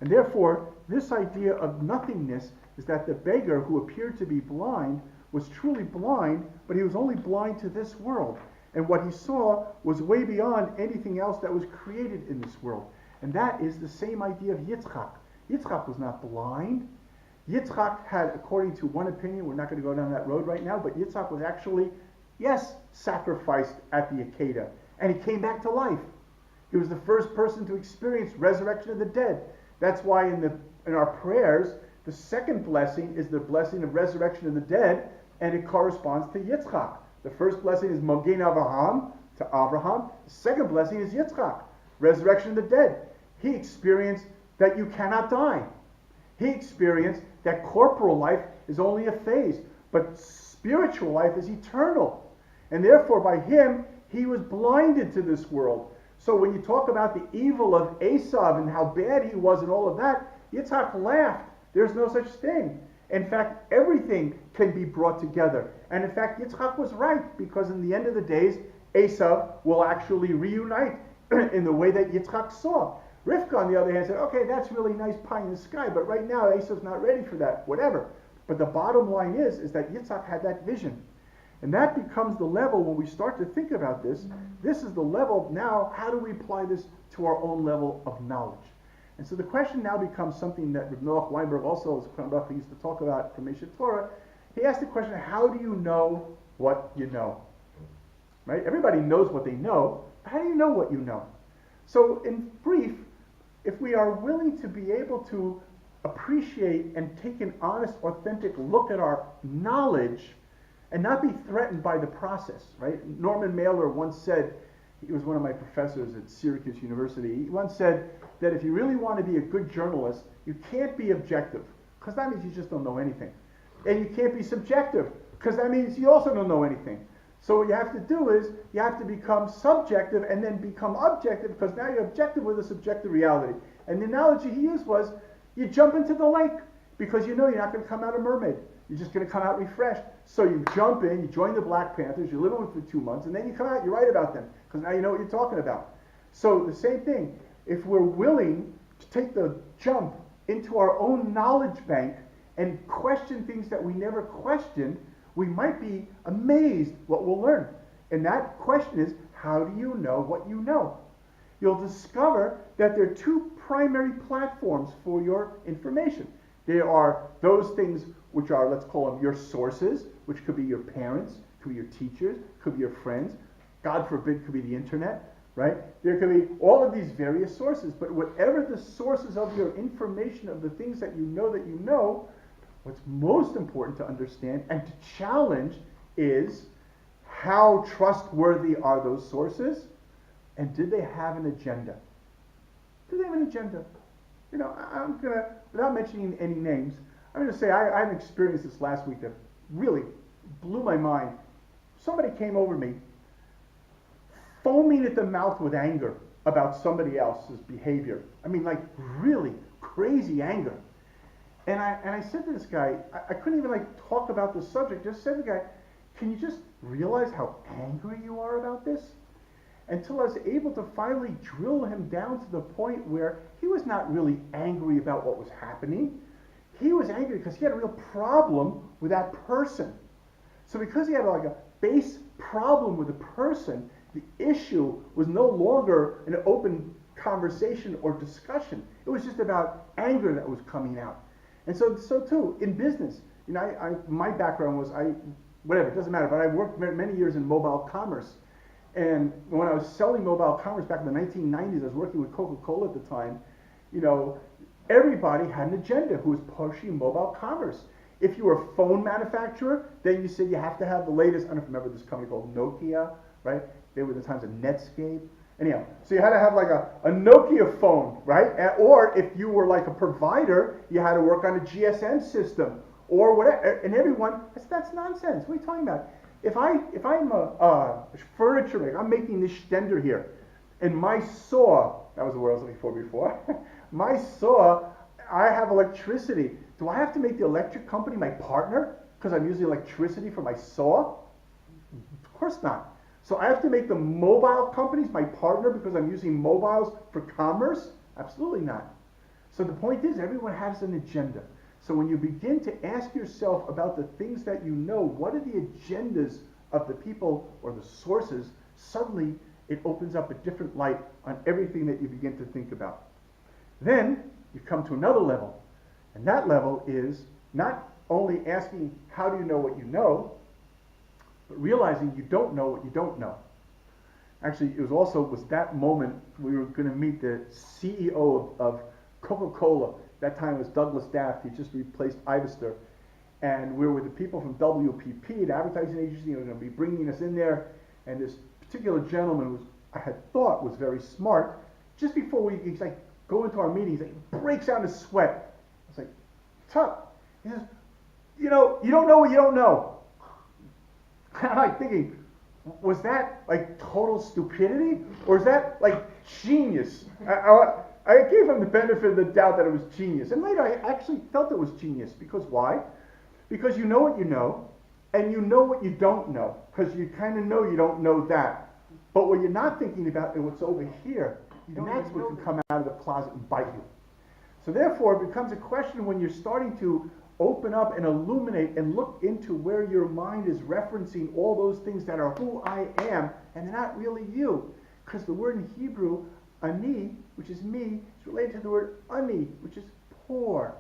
And therefore, this idea of nothingness is that the beggar who appeared to be blind was truly blind, but he was only blind to this world. And what he saw was way beyond anything else that was created in this world. And that is the same idea of Yitzchak. Yitzchak was not blind. Yitzchak had, according to one opinion, we're not going to go down that road right now, but Yitzchak was actually, yes, sacrificed at the Akedah. And he came back to life. He was the first person to experience resurrection of the dead. That's why in our prayers, the second blessing is the blessing of resurrection of the dead, and it corresponds to Yitzchak. The first blessing is Mogen Avraham, to Abraham. The second blessing is Yitzchak, resurrection of the dead. He experienced that you cannot die. He experienced that corporal life is only a phase, but spiritual life is eternal. And therefore, by him, he was blinded to this world. So when you talk about the evil of Esav and how bad he was and all of that, Yitzchak laughed. There's no such thing. In fact, everything can be brought together. And in fact, Yitzchak was right, because in the end of the days, Esav will actually reunite in the way that Yitzchak saw. Rivka, on the other hand, said, okay, that's really nice pie in the sky, but right now Esav's not ready for that, whatever. But the bottom line is that Yitzchak had that vision. And that becomes the level when we start to think about this. This is the level now, how do we apply this to our own level of knowledge? And so the question now becomes something that Reb Noach Weinberg also, as Kram Bacha used to talk about from Meshach Torah. He asked the question, how do you know what you know? Right? Everybody knows what they know. How do you know what you know? So in brief, if we are willing to be able to appreciate and take an honest, authentic look at our knowledge and not be threatened by the process, right? Norman Mailer once said, he was one of my professors at Syracuse University, he once said that if you really want to be a good journalist, you can't be objective, because that means you just don't know anything. And you can't be subjective, because that means you also don't know anything. So what you have to do is, you have to become subjective and then become objective, because now you're objective with a subjective reality. And the analogy he used was, you jump into the lake, because you know you're not going to come out a mermaid. You're just going to come out refreshed. So you jump in, you join the Black Panthers, you live with them for 2 months, and then you come out, you write about them, because now you know what you're talking about. So the same thing, if we're willing to take the jump into our own knowledge bank and question things that we never questioned, we might be amazed what we'll learn. And that question is, how do you know what you know? You'll discover that there are two primary platforms for your information. There are those things which are, let's call them your sources, which could be your parents, could be your teachers, could be your friends, God forbid could be the internet, right? There could be all of these various sources, but whatever the sources of your information, of the things that you know, what's most important to understand and to challenge is how trustworthy are those sources, and did they have an agenda? Do they have an agenda? You know, I'm going to, without mentioning any names, I'm going to say I had an experience this last week that really blew my mind. Somebody came over me, foaming at the mouth with anger about somebody else's behavior. I mean, like really crazy anger. And I said to this guy, I couldn't even like talk about the subject, just said to the guy, can you just realize how angry you are about this? Until I was able to finally drill him down to the point where he was not really angry about what was happening. He was angry because he had a real problem with that person. So because he had like a base problem with a person, the issue was no longer an open conversation or discussion. It was just about anger that was coming out. And so too, in business, you know, my background was, whatever, it doesn't matter, but I worked many years in mobile commerce. And when I was selling mobile commerce back in the 1990s, I was working with Coca-Cola at the time, you know, everybody had an agenda who was pushing mobile commerce. If you were a phone manufacturer, then you said you have to have the latest, I don't know if you remember this company called Nokia, right? They were the times of Netscape. Anyhow, so you had to have like a Nokia phone, right? Or if you were like a provider, you had to work on a GSM system or whatever. And everyone, that's nonsense. What are you talking about? If I'm a furniture maker, I'm making this stender here, and my saw, that was the word I was looking for before, my saw, I have electricity. Do I have to make the electric company my partner because I'm using electricity for my saw? Of course not. So I have to make the mobile companies my partner because I'm using mobiles for commerce? Absolutely not. So the point is, everyone has an agenda. So when you begin to ask yourself about the things that you know, what are the agendas of the people or the sources, suddenly it opens up a different light on everything that you begin to think about. Then you come to another level. And that level is not only asking, how do you know what you know, but realizing you don't know what you don't know. Actually, it was that moment we were going to meet the CEO of Coca-Cola. That time it was Douglas Daft. He just replaced Ivester. And we were with the people from WPP, the advertising agency. They were going to be bringing us in there. And this particular gentleman I had thought was very smart. Just before he's like, go into our meeting, he breaks out in sweat. I was like, what's up? He says, you know, you don't know what you don't know. I'm like thinking, was that like total stupidity? Or is that like genius? I gave him the benefit of the doubt that it was genius. And later I actually felt it was genius. Because why? Because you know what you know, and you know what you don't know. Because you kind of know you don't know that. But what you're not thinking about is what's over here. And that's what can come out of the closet and bite you. So therefore, it becomes a question when you're starting to open up and illuminate and look into where your mind is referencing all those things that are who I am, and they're not really you. Because the word in Hebrew, ani, which is me, is related to the word ani, which is poor.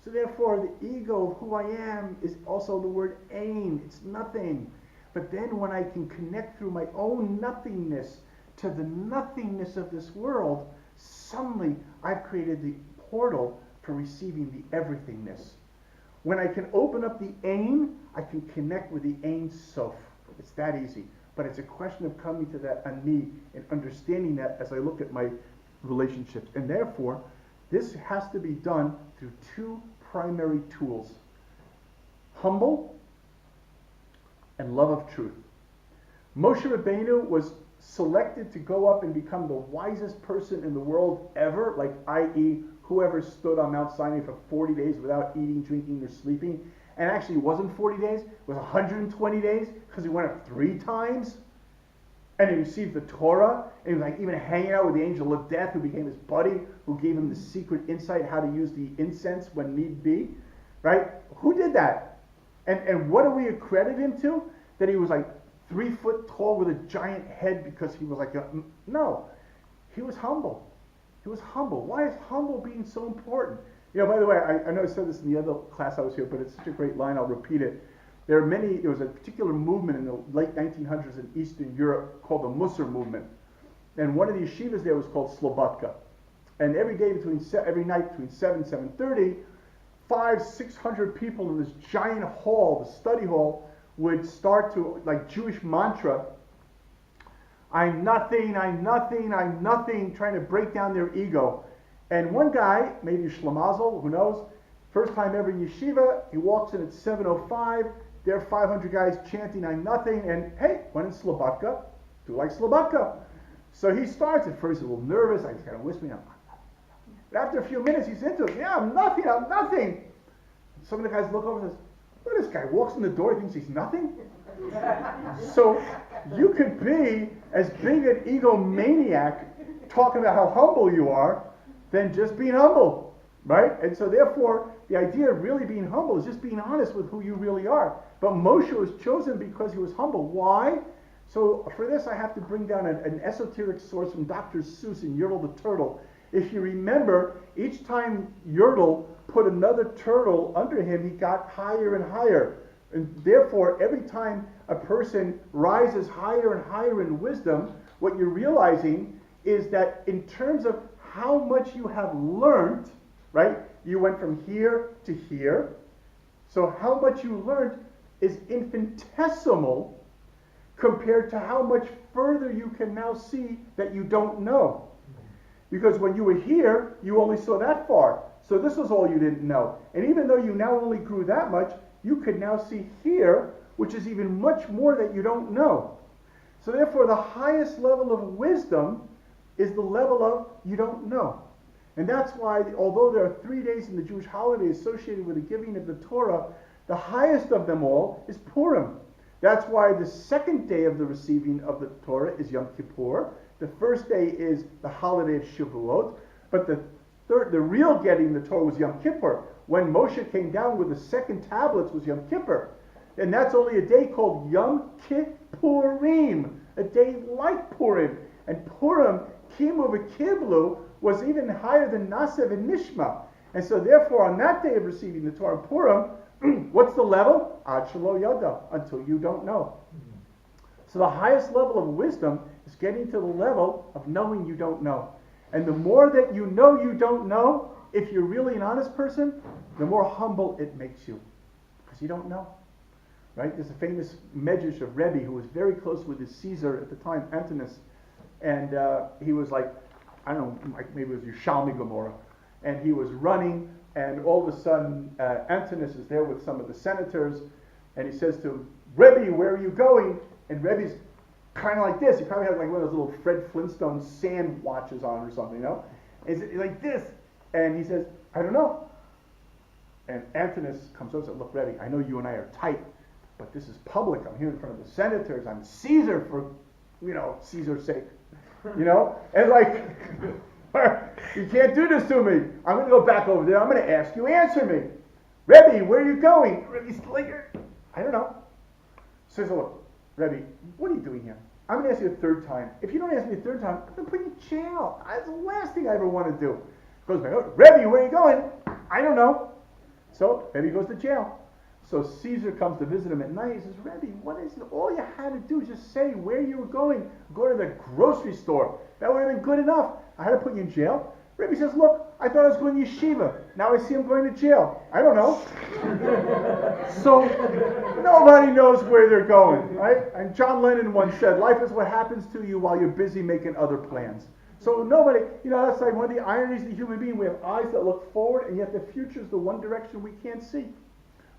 So therefore, the ego of who I am is also the word ain. It's nothing. But then when I can connect through my own nothingness to the nothingness of this world, suddenly I've created the portal for receiving the everythingness. When I can open up the ain, I can connect with the Ein Sof. It's that easy. But it's a question of coming to that ani and understanding that as I look at my relationships. And therefore, this has to be done through two primary tools: humble and love of truth. Moshe Rabbeinu was selected to go up and become the wisest person in the world ever, like i.e. whoever stood on Mount Sinai for 40 days without eating, drinking, or sleeping. And actually it wasn't 40 days, it was 120 days, because he went up 3 times. And he received the Torah, and he was like even hanging out with the angel of death, who became his buddy, who gave him the secret insight how to use the incense when need be. Right? Who did that? And what do we accredit him to? That he was like 3 foot tall with a giant head because he was like no. He was humble. He was humble. Why is humble being so important? You know, by the way, I know I said this in the other class I was here, but it's such a great line, I'll repeat it. There was a particular movement in the late 1900s in Eastern Europe called the Musar movement. And one of the yeshivas there was called Slobodka. And every night between 7 and 7:30, 500-600 people in this giant hall, the study hall, would start to, like Jewish mantra, I'm nothing, I'm nothing, I'm nothing, trying to break down their ego. And one guy, maybe Shlamazel, who knows, first time ever in yeshiva, he walks in at 7:05, there are 500 guys chanting I'm nothing, and hey, when in Slobodka, do like Slobodka. So he starts, at first he's a little nervous, he's kind of whispering, I'm nothing. But after a few minutes he's into it, yeah, I'm nothing, I'm nothing. Some of the guys look over and says, look at this guy, walks in the door, he thinks he's nothing. So you could be as big an egomaniac talking about how humble you are than just being humble, right? And so therefore, the idea of really being humble is just being honest with who you really are. But Moshe was chosen because he was humble. Why? So for this, I have to bring down an esoteric source from Dr. Seuss in Yertle the Turtle. If you remember, each time Yertle put another turtle under him, he got higher and higher. And therefore, every time a person rises higher and higher in wisdom, what you're realizing is that in terms of how much you have learned, right? You went from here to here. So how much you learned is infinitesimal compared to how much further you can now see that you don't know. Because when you were here, you only saw that far. So this was all you didn't know. And even though you now only grew that much, you could now see here, which is even much more that you don't know. So therefore, the highest level of wisdom is the level of you don't know. And that's why, although there are 3 days in the Jewish holiday associated with the giving of the Torah, the highest of them all is Purim. That's why the second day of the receiving of the Torah is Yom Kippur. The first day is the holiday of Shavuot. But the real getting the Torah was Yom Kippur. When Moshe came down with the second tablets was Yom Kippur. And that's only a day called Yom Kippurim, a day like Purim. And Purim, Kimu v'Kiblu, was even higher than Nasev and Nishma. And so therefore, on that day of receiving the Torah, Purim, what's the level? Ad shelo yada, until you don't know. So the highest level of wisdom is getting to the level of knowing you don't know. And the more that you know you don't know, if you're really an honest person, the more humble it makes you. Because you don't know. Right? There's a famous Medrash of Rebbe who was very close with his Caesar at the time, Antinous. And he was like, I don't know, like maybe it was Yerushalmi Gomorrah. And he was running, and all of a sudden, Antinous is there with some of the senators, and he says to him, Rebbe, where are you going? And Rebbe's kind of like this. He probably had like one of those little Fred Flintstone sand watches on or something, you know? And he's like this. And he says, I don't know. And Antinous comes over and says, look, Rebbe, I know you and I are tight, but this is public. I'm here in front of the senators. I'm Caesar, for Caesar's sake. And like, you can't do this to me. I'm going to go back over there. I'm going to ask you, answer me. Rebbe, where are you going? Rebbe's like, I don't know. Says, look, Rebbe, what are you doing here? I'm going to ask you a third time. If you don't ask me a third time, I'm going to put you in jail. That's the last thing I ever want to do. Goes back, Rebbe, where are you going? I don't know. So Rebbe goes to jail. So Caesar comes to visit him at night. He says, Rebbe, what is it? All you had to do is just say where you were going. Go to the grocery store. That would have been good enough. I had to put you in jail. Rebbe says, look, I thought I was going to yeshiva. Now I see him going to jail. I don't know. So nobody knows where they're going, right? And John Lennon once said, life is what happens to you while you're busy making other plans. So nobody, that's like one of the ironies of the human being. We have eyes that look forward, and yet the future is the one direction we can't see.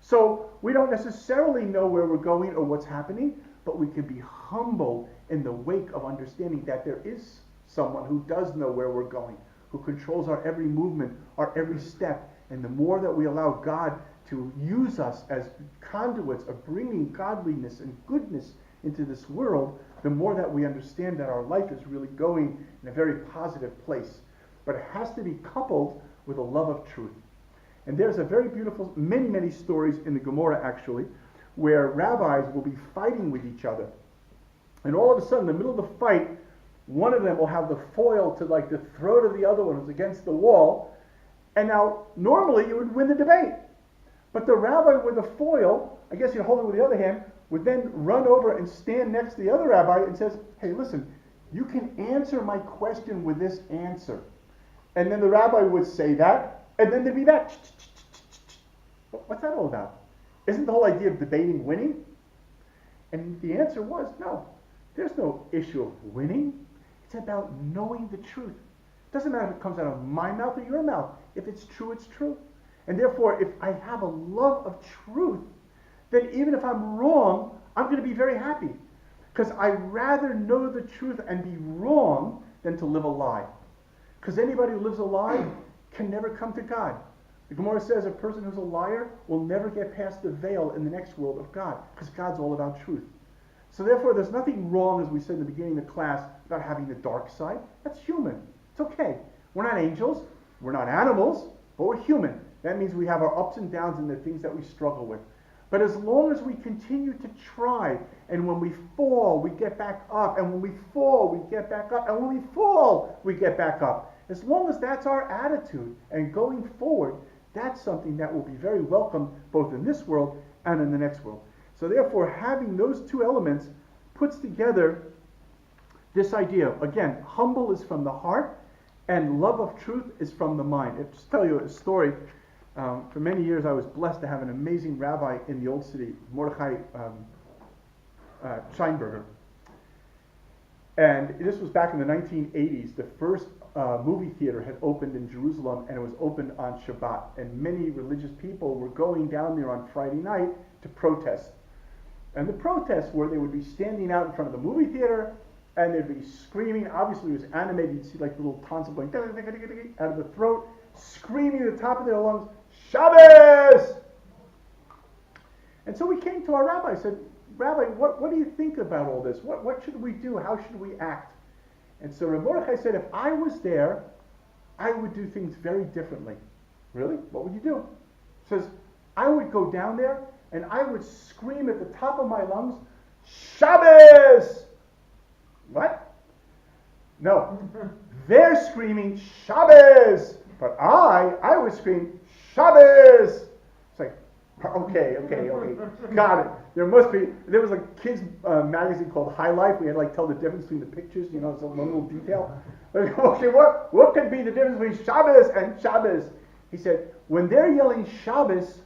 So we don't necessarily know where we're going or what's happening, but we can be humble in the wake of understanding that there is someone who does know where we're going, who controls our every movement, our every step. And the more that we allow God to use us as conduits of bringing godliness and goodness into this world, the more that we understand that our life is really going in a very positive place. But it has to be coupled with a love of truth. And there's a very beautiful, many stories in the Gemara actually, where rabbis will be fighting with each other. And all of a sudden, in the middle of the fight, one of them will have the foil to like the throat of the other one who's against the wall. And now, normally you would win the debate. But the rabbi with the foil, I guess you'd hold it with the other hand, would then run over and stand next to the other rabbi and says, hey, listen, you can answer my question with this answer. And then the rabbi would say that, and then there'd be that. What's that all about? Isn't the whole idea of debating winning? And the answer was, no. There's no issue of winning. It's about knowing the truth. It doesn't matter if it comes out of my mouth or your mouth. If it's true, it's true. And therefore, if I have a love of truth, then even if I'm wrong, I'm going to be very happy. Because I'd rather know the truth and be wrong than to live a lie. Because anybody who lives a lie can never come to God. The Gemara says a person who's a liar will never get past the veil in the next world of God, because God's all about truth. So therefore, there's nothing wrong, as we said in the beginning of the class, about having the dark side. That's human. It's okay. We're not angels. We're not animals, but we're human. That means we have our ups and downs and the things that we struggle with. But as long as we continue to try, and when we fall, we get back up, and when we fall, we get back up, and when we fall, we get back up. As long as that's our attitude, and going forward, that's something that will be very welcome both in this world and in the next world. So therefore, having those two elements puts together this idea. Again, humble is from the heart, and love of truth is from the mind. I'll just tell you a story. For many years, I was blessed to have an amazing rabbi in the old city, Mordechai Scheinberger. And this was back in the 1980s. The first movie theater had opened in Jerusalem, and it was opened on Shabbat. And many religious people were going down there on Friday night to protest. And the protests were they would be standing out in front of the movie theater, and they'd be screaming. Obviously, it was animated. You'd see like little tonsils going out of the throat, screaming at the top of their lungs, Shabbos! And so we came to our rabbi and said, Rabbi, what do you think about all this? What should we do? How should we act? And so Rabbi Mordechai said, if I was there, I would do things very differently. Really? What would you do? He says, I would go down there and I would scream at the top of my lungs, Shabbos! What? No. They're screaming Shabbos! But I would scream Shabbos! It's like, okay. Got it. There was a kids magazine called High Life. We had to tell the difference between the pictures, some one little detail. Okay, what could be the difference between Shabbos and Shabbos? He said, when they're yelling Shabbos,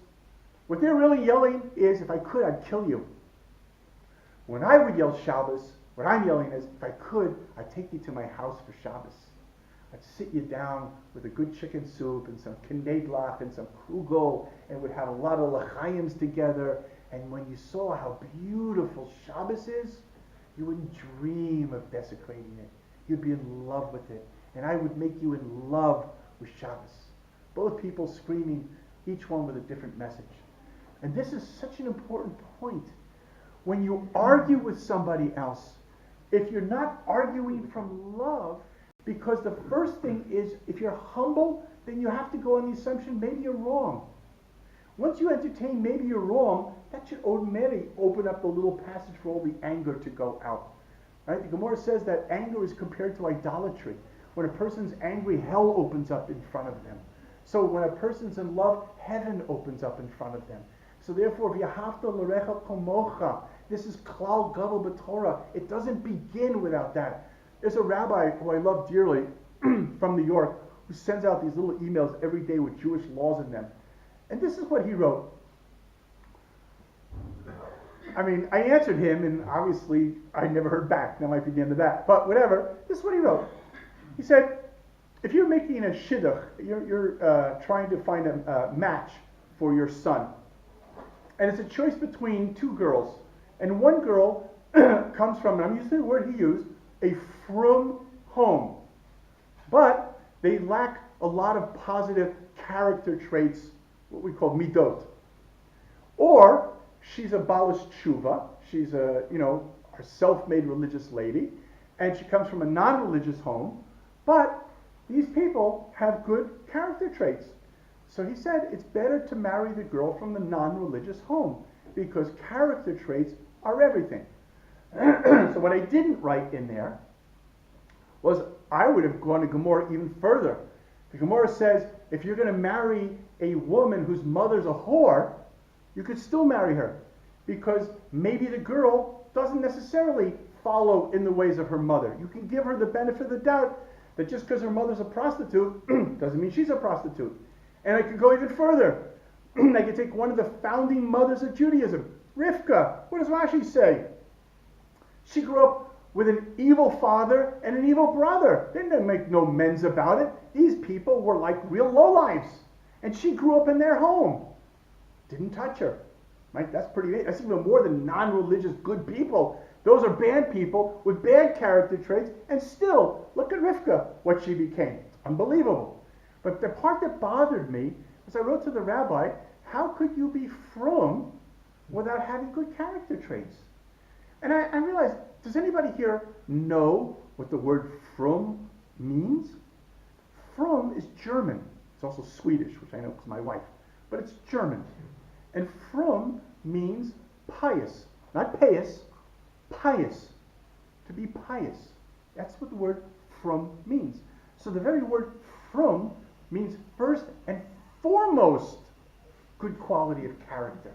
what they're really yelling is, if I could, I'd kill you. When I would yell Shabbos, what I'm yelling is, if I could, I'd take you to my house for Shabbos. I'd sit you down with a good chicken soup and some knedlach and some kugel, and we'd have a lot of l'chaims together. And when you saw how beautiful Shabbos is, you wouldn't dream of desecrating it. You'd be in love with it. And I would make you in love with Shabbos. Both people screaming, each one with a different message. And this is such an important point. When you argue with somebody else, if you're not arguing from love, because the first thing is, if you're humble, then you have to go on the assumption maybe you're wrong. Once you entertain maybe you're wrong, that should automatically open up a little passage for all the anger to go out. Right? The Gemara says that anger is compared to idolatry. When a person's angry, hell opens up in front of them. So when a person's in love, heaven opens up in front of them. So therefore, v'yahavta l'recha komocha, this is klal gadol b'Torah. It doesn't begin without that. There's a rabbi who I love dearly from New York who sends out these little emails every day with Jewish laws in them. And this is what he wrote. I mean, I answered him, and obviously I never heard back. That might be the end of that. But whatever, this is what he wrote. He said, if you're making a shidduch, you're trying to find a match for your son, and it's a choice between two girls, and one girl comes from, and I'm using the word he used, a frum home, but they lack a lot of positive character traits, what we call midot. Or she's a balas tshuva, she's a self-made religious lady, and she comes from a non-religious home, but these people have good character traits. So he said it's better to marry the girl from the non-religious home because character traits are everything. So what I didn't write in there was I would have gone to Gemara even further. The Gemara says if you're going to marry a woman whose mother's a whore, you could still marry her because maybe the girl doesn't necessarily follow in the ways of her mother. You can give her the benefit of the doubt that just because her mother's a prostitute doesn't mean she's a prostitute. And I could go even further. I could take one of the founding mothers of Judaism, Rivka. What does Rashi say? She grew up with an evil father and an evil brother. They didn't make no amends about it. These people were like real lowlifes. And she grew up in their home. Didn't touch her. Right? That's even more than non-religious good people. Those are bad people with bad character traits, and still, look at Rivka, what she became. It's unbelievable. But the part that bothered me was I wrote to the rabbi, how could you be frum without having good character traits? And I realized, does anybody here know what the word frum means? Frum is German. It's also Swedish, which I know because my wife. But it's German. And frum means pious. Not pious, pious. To be pious. That's what the word frum means. So the very word frum means first and foremost good quality of character.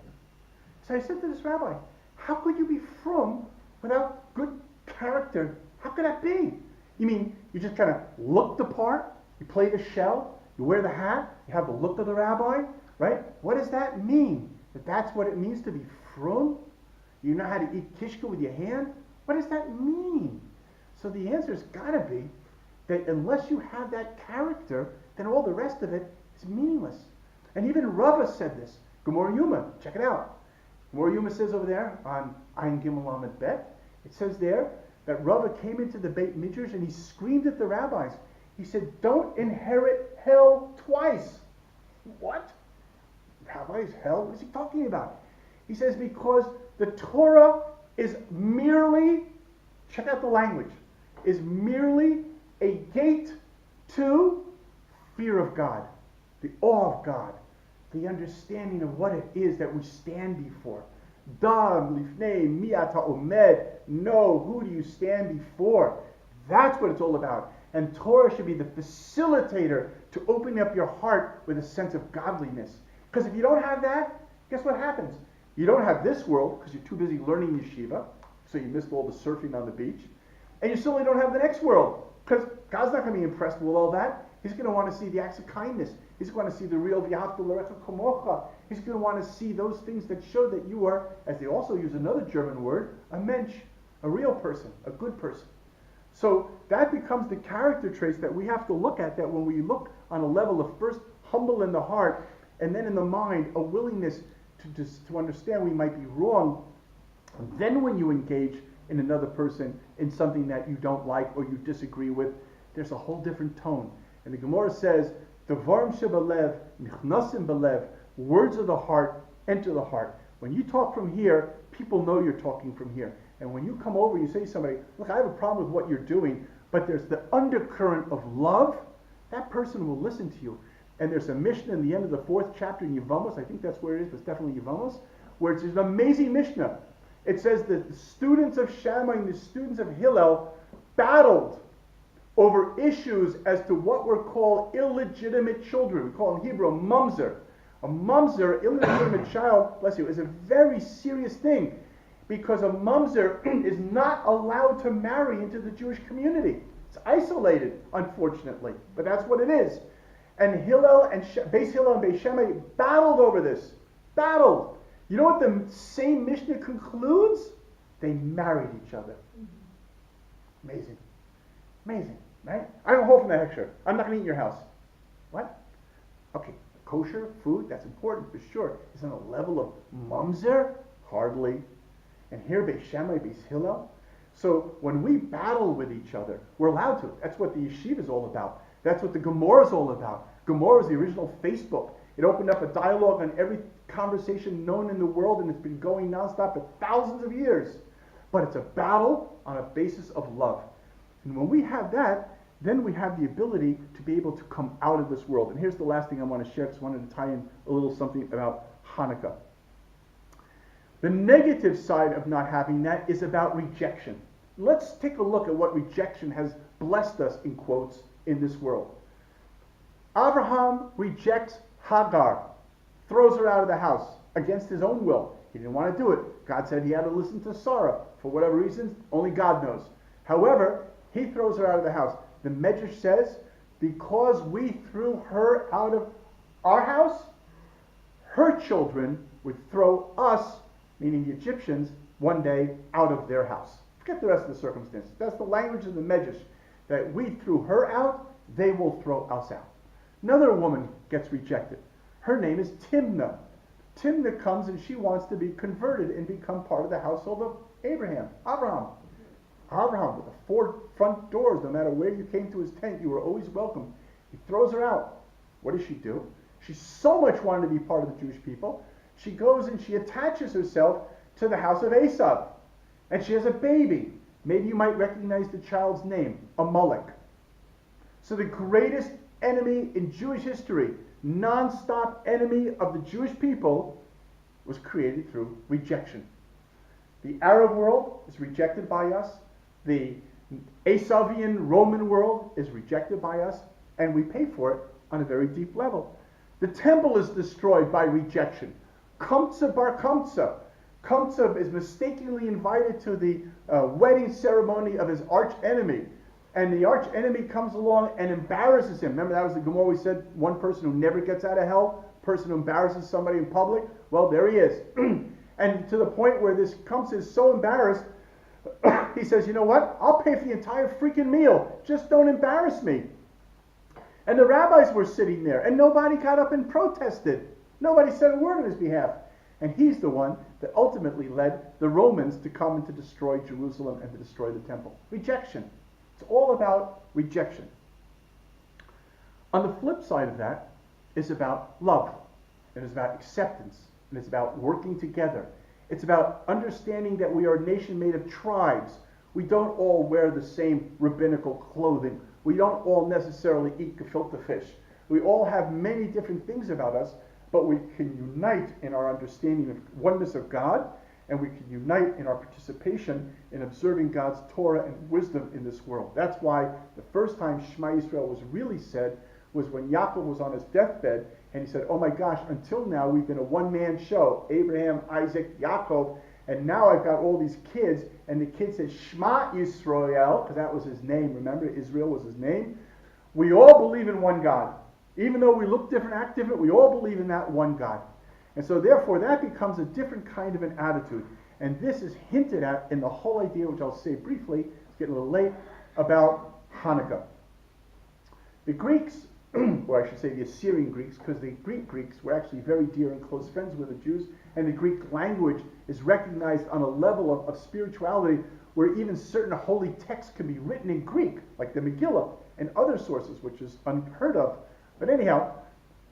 So I said to this rabbi, how could you be frum without good character? How could that be? You mean you just kind of look the part, you play the shell, you wear the hat, you have the look of the rabbi, right? What does that mean? That's what it means to be frum? You know how to eat kishka with your hand? What does that mean? So the answer's got to be that unless you have that character, then all the rest of it is meaningless. And even Rava said this. Gemara Yuma, check it out. Gemara Yuma says over there on Ayin Gimel Lamed Bet, it says there that Rava came into the Beit Midrash and he screamed at the rabbis. He said, don't inherit hell twice. What? Rabbis, hell? What is he talking about? He says because the Torah is merely, check out the language, is merely a gate to fear of God, the awe of God, the understanding of what it is that we stand before. Dam lifnei miata omed. Know who do you stand before. That's what it's all about. And Torah should be the facilitator to open up your heart with a sense of godliness. Because if you don't have that, guess what happens? You don't have this world because you're too busy learning yeshiva, so you missed all the surfing on the beach. And you certainly don't have the next world because God's not going to be impressed with all that. He's going to want to see the acts of kindness. He's going to see the real v'yahavta l'recha kamocha. He's going to want to see those things that show that you are, as they also use another German word, a mensch, a real person, a good person. So that becomes the character traits that we have to look at, that when we look on a level of first humble in the heart and then in the mind, a willingness to understand we might be wrong. And then when you engage in another person in something that you don't like or you disagree with, there's a whole different tone. And the Gemara says, Devarim shebalev nichnasim balev, words of the heart enter the heart. When you talk from here, people know you're talking from here. And when you come over, you say to somebody, look, I have a problem with what you're doing, but there's the undercurrent of love, that person will listen to you. And there's a Mishnah in the end of the 4th chapter in Yiboneh, I think that's where it is, but it's definitely Yiboneh, where it's an amazing Mishnah. It says that the students of Shammai and the students of Hillel battled over issues as to what were called illegitimate children. We call in Hebrew a mumzer. A mumzer, illegitimate child, bless you, is a very serious thing, because a mumzer is not allowed to marry into the Jewish community. It's isolated, unfortunately, but that's what it is. And Hillel and Beis Hillel and Beis Shammai battled over this. Battled. You know what the same Mishnah concludes? They married each other. Amazing. Amazing, right? I don't hold from that hechsher. I'm not going to eat in your house. What? Okay, kosher food, that's important for sure. Is on a level of mumzer? Hardly. And here Beis Shammai, Beis Hillel. So when we battle with each other, we're allowed to. That's what the yeshiva is all about. That's what the Gemara is all about. Gemara is the original Facebook. It opened up a dialogue on every conversation known in the world, and it's been going nonstop for thousands of years. But it's a battle on a basis of love. And when we have that, then we have the ability to be able to come out of this world. And here's the last thing I want to share. I just wanted to tie in a little something about Hanukkah. The negative side of not having that is about rejection. Let's take a look at what rejection has blessed us, in quotes, in this world. Abraham rejects Hagar, throws her out of the house against his own will. He didn't want to do it. God said he had to listen to Sarah. For whatever reason, only God knows. However, he throws her out of the house. The Midrash says, because we threw her out of our house, her children would throw us, meaning the Egyptians, one day out of their house. Forget the rest of the circumstances. That's the language of the Midrash, that we threw her out, they will throw us out. Another woman gets rejected. Her name is Timnah. Timnah comes and she wants to be converted and become part of the household of Abraham. Abraham with the 4 front doors, no matter where you came to his tent, you were always welcome. He throws her out. What does she do? She so much wanted to be part of the Jewish people, she goes and she attaches herself to the house of Esau. And she has a baby. Maybe you might recognize the child's name, Amalek. So the greatest enemy in Jewish history, non-stop enemy of the Jewish people, was created through rejection. The Arab world is rejected by us. The Esavian Roman world is rejected by us, and we pay for it on a very deep level. The temple is destroyed by rejection. Kamsa bar Kamsa. Kamsa is mistakenly invited to the wedding ceremony of his arch enemy. And the arch enemy comes along and embarrasses him. Remember, that was the Gemara we said, one person who never gets out of hell, person who embarrasses somebody in public. Well, there he is. And to the point where this Kamsa is so embarrassed, he says, you know what? I'll pay for the entire freaking meal. Just don't embarrass me. And the rabbis were sitting there, and nobody got up and protested. Nobody said a word on his behalf. And he's the one that ultimately led the Romans to come and to destroy Jerusalem and to destroy the temple. Rejection. It's all about rejection. On the flip side of that is about love. It is about acceptance. And it's about working together. It's about understanding that we are a nation made of tribes. We don't all wear the same rabbinical clothing. We don't all necessarily eat gefilte fish. We all have many different things about us, but we can unite in our understanding of oneness of God, and we can unite in our participation in observing God's Torah and wisdom in this world. That's why the first time Shema Yisrael was really said was when Yaakov was on his deathbed, and he said, oh my gosh, until now we've been a one-man show, Abraham, Isaac, Yaakov, and now I've got all these kids, and the kid said, Shema Yisrael, because that was his name, remember, Israel was his name. We all believe in one God. Even though we look different, act different, we all believe in that one God. And so therefore that becomes a different kind of an attitude. And this is hinted at in the whole idea, which I'll say briefly, it's getting a little late, about Hanukkah. The Greeks, or I should say the Assyrian Greeks, because the Greek Greeks were actually very dear and close friends with the Jews, and the Greek language is recognized on a level of spirituality where even certain holy texts can be written in Greek, like the Megillah and other sources, which is unheard of. But anyhow,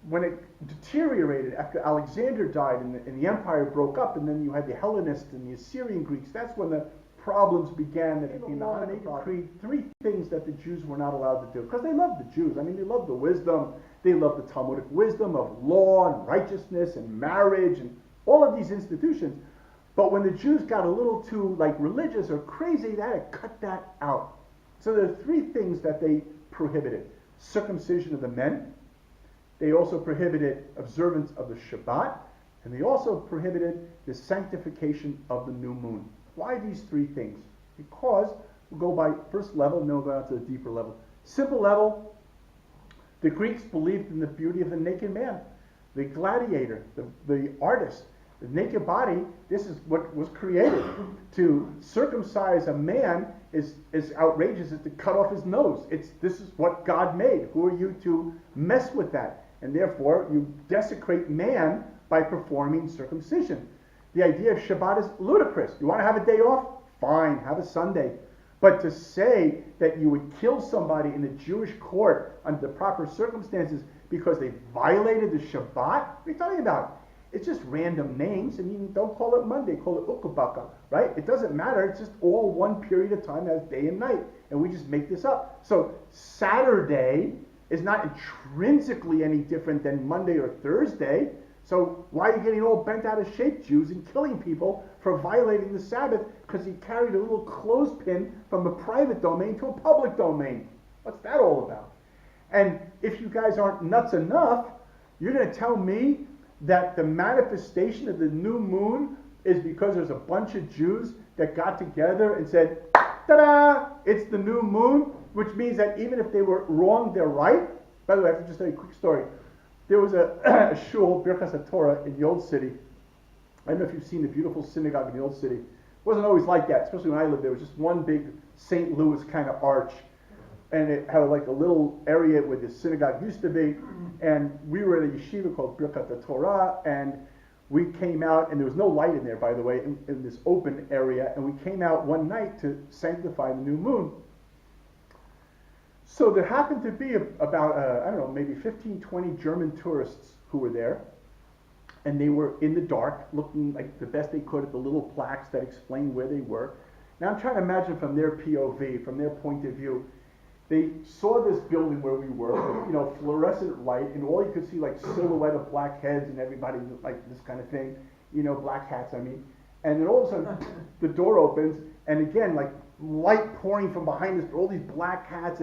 when it deteriorated after Alexander died and the empire broke up, and then you had the Hellenists and the Assyrian Greeks, that's when the problems began that Even in the more than Hanukkah the Creed, three things that the Jews were not allowed to do. Because they loved the Jews. I mean, they loved the wisdom. They loved the Talmudic wisdom of law and righteousness and marriage and all of these institutions. But when the Jews got a little too religious or crazy, they had to cut that out. So there are three things that they prohibited. Circumcision of the men. They also prohibited observance of the Shabbat. And they also prohibited the sanctification of the new moon. Why these three things? Because we'll go by first level, and then we'll go out to the deeper level. Simple level, the Greeks believed in the beauty of the naked man, the gladiator, the artist. The naked body, this is what was created. To circumcise a man is outrageous as to cut off his nose. This is what God made. Who are you to mess with that? And therefore, you desecrate man by performing circumcision. The idea of Shabbat is ludicrous. You want to have a day off? Fine, have a Sunday. But to say that you would kill somebody in the Jewish court under the proper circumstances because they violated the Shabbat? What are you talking about? It's just random names, and you don't call it Monday, call it Baka, right? It doesn't matter. It's just all one period of time as day and night, and we just make this up. So Saturday is not intrinsically any different than Monday or Thursday. So why are you getting all bent out of shape, Jews, and killing people for violating the Sabbath because you carried a little clothespin from a private domain to a public domain? What's that all about? And if you guys aren't nuts enough, you're going to tell me that the manifestation of the new moon is because there's a bunch of Jews that got together and said, ta-da, it's the new moon, which means that even if they were wrong, they're right. By the way, I have to just tell you a quick story. There was a shul, Birchas Torah, in the Old City. I don't know if you've seen the beautiful synagogue in the Old City. It wasn't always like that, especially when I lived there. It was just one big St. Louis kind of arch. And it had a little area where the synagogue used to be. And we were at a yeshiva called Birkat Torah, and we came out, and there was no light in there, by the way, in this open area. And we came out one night to sanctify the new moon. So there happened to be about, maybe 15, 20 German tourists who were there. And they were in the dark, looking like the best they could at the little plaques that explained where they were. Now I'm trying to imagine from their POV, from their point of view. They saw this building where we were, with, fluorescent light, and all you could see silhouette of black heads and everybody this kind of thing, black hats, I mean. And then all of a sudden, the door opens, and again, light pouring from behind us, all these black hats,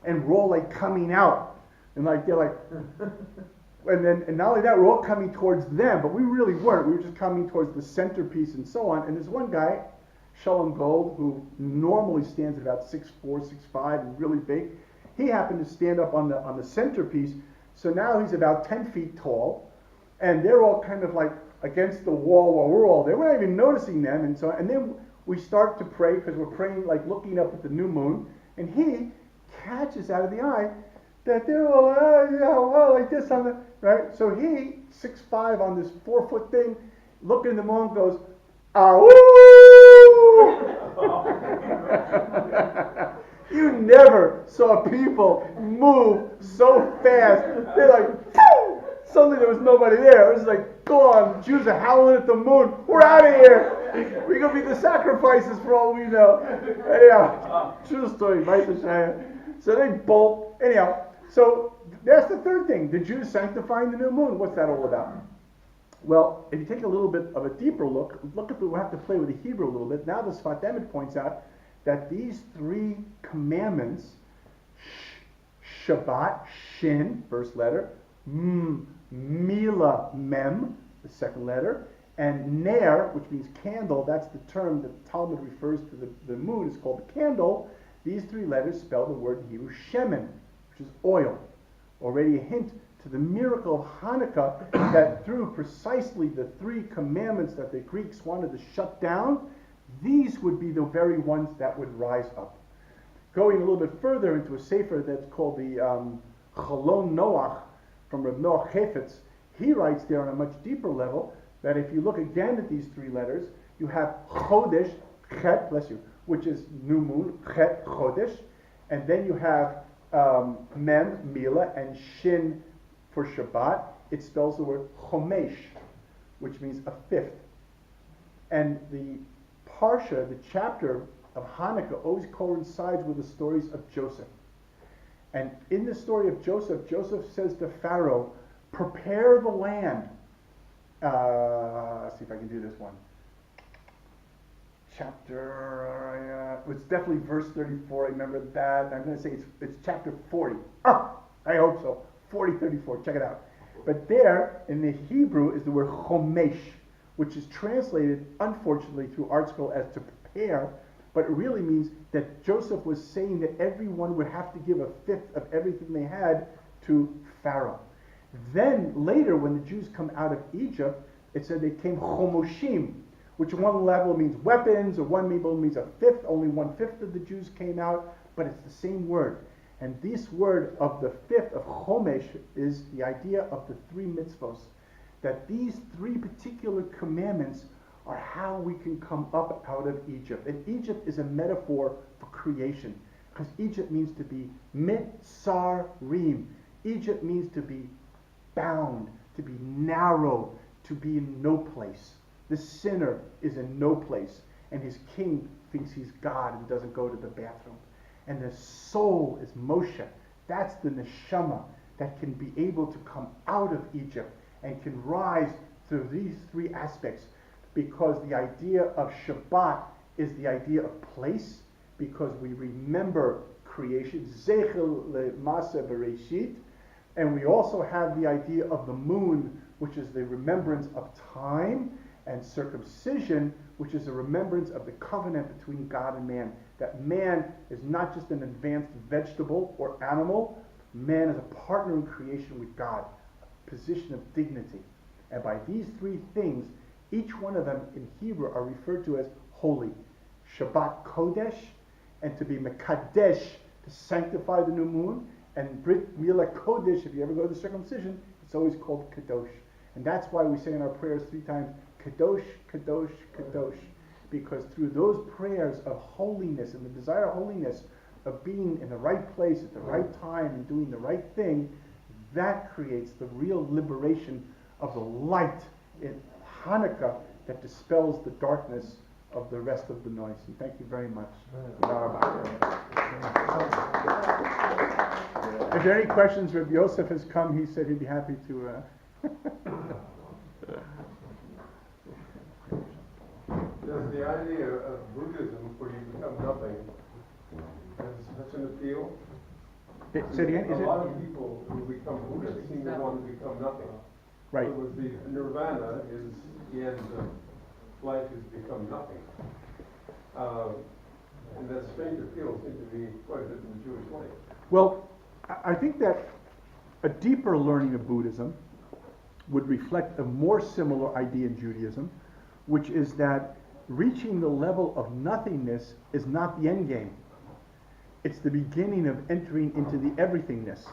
and we're all coming out, and they're and not only that, we're all coming towards them, but we really weren't. We were just coming towards the centerpiece and so on. And there's one guy, Shalom Gold, who normally stands at about 6'4", 6'5", and really big. He happened to stand up on the centerpiece, so now he's about 10 feet tall, and they're all kind of against the wall while we're all there. We're not even noticing them, and then we start to pray because we're praying looking up at the new moon, and he catches out of the eye that they're all like this on the right. So he 6'5" on this 4-foot thing, looking at the moon, goes, "Ow!" You never saw people move so fast. They're "Boom!" Suddenly there was nobody there. It was go on, Jews are howling at the moon. We're out of here. We're going to be the sacrifices for all we know. Anyhow, true story, Midrashiah. So they bolt. Anyhow, so that's the third thing. The Jews sanctifying the new moon. What's that all about? Well, if you take a little bit of a deeper look at we'll have to play with the Hebrew a little bit. Now the Sfat Emet points out that these three commandments, Shabbat, Shin, first letter, Mila, Mem, the second letter, and Ner, which means candle, that's the term that Talmud refers to the moon, is called the candle. These three letters spell the word in Hebrew shemen, which is oil. Already a hint to the miracle of Hanukkah that through precisely the three commandments that the Greeks wanted to shut down, these would be the very ones that would rise up. Going a little bit further into a sefer that's called the Cholon Noach from Reb Noach Chefetz, he writes there on a much deeper level that if you look again at these three letters, you have Chodesh, Chet, bless you, which is new moon, Chet, Chodesh, and then you have Mem, Mila, and Shin for Shabbat. It spells the word Chomesh, which means a fifth. And the Parsha, the chapter of Hanukkah, always coincides with the stories of Joseph. And in the story of Joseph, Joseph says to Pharaoh, prepare the land. Let's see if I can do this one. It's definitely verse 34. I remember that. I'm going to say it's chapter 40. I hope so. 40, 34. Check it out. But there, in the Hebrew, is the word chomesh, which is translated, unfortunately, through Art Scroll as to prepare, but it really means that Joseph was saying that everyone would have to give a fifth of everything they had to Pharaoh. Then, later, when the Jews come out of Egypt, it said they came chomoshim, which one level means weapons, or one level means a fifth. Only 1/5 of the Jews came out, but it's the same word. And this word of the fifth of chomesh is the idea of the 3 mitzvos. That these 3 particular commandments are how we can come up out of Egypt. And Egypt is a metaphor for creation, because Egypt means to be mitzarim. Egypt means to be bound, to be narrow, to be in no place. The sinner is in no place, and his king thinks he's God and doesn't go to the bathroom. And the soul is Moshe. That's the neshama that can be able to come out of Egypt and can rise through these 3 aspects, because the idea of Shabbat is the idea of place, because we remember creation, Zechel le'Masa Bereshit, and we also have the idea of the moon, which is the remembrance of time, and circumcision, which is a remembrance of the covenant between God and man. That man is not just an advanced vegetable or animal, man is a partner in creation with God, a position of dignity. And by these 3 things, each one of them in Hebrew are referred to as holy. Shabbat Kodesh, and to be Mekadesh, to sanctify the new moon, and Brit Milah Kodesh, if you ever go to circumcision, it's always called Kadosh. And that's why we say in our prayers 3 times, Kadosh, Kadosh, Kadosh. Because through those prayers of holiness and the desire of holiness, of being in the right place at the right time and doing the right thing, that creates the real liberation of the light in Hanukkah that dispels the darkness of the rest of the noise. And thank you very much. If there are any questions, Rabbi Yosef has come. He said he'd be happy to... Does the idea of Buddhism, where you become nothing, has such an appeal? Say it again? A lot of people who become Buddhists seem to want to become nothing. Right. So with the nirvana is the end of life has become nothing. And that strange appeal seems to be quite a bit in the Jewish life. Well, I think that a deeper learning of Buddhism would reflect a more similar idea in Judaism, which is that reaching the level of nothingness is not the end game. It's the beginning of entering into the everythingness.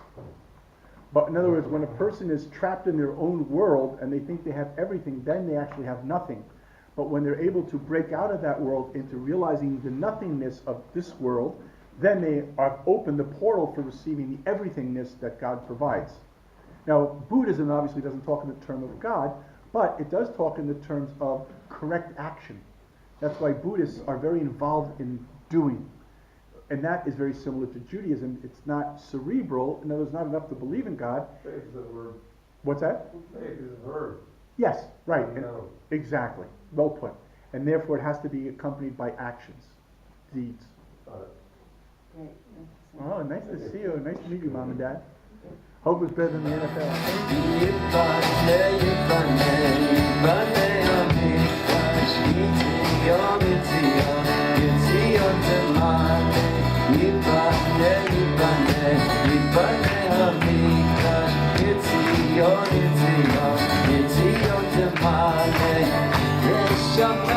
But in other words, when a person is trapped in their own world and they think they have everything, then they actually have nothing. But when they're able to break out of that world into realizing the nothingness of this world, then they have opened the portal for receiving the everythingness that God provides. Now, Buddhism obviously doesn't talk in the term of God, but it does talk in the terms of correct action. That's why Buddhists are very involved in doing. And that is very similar to Judaism. It's not cerebral. In other words, not enough to believe in God. Faith is a verb. What's that? Faith is a verb. Yes, right. No. Exactly. Well put. And therefore it has to be accompanied by actions, deeds. Great. Oh, nice to see you. Nice to meet you, Mom and Dad. Hope it's better than the NFL. It's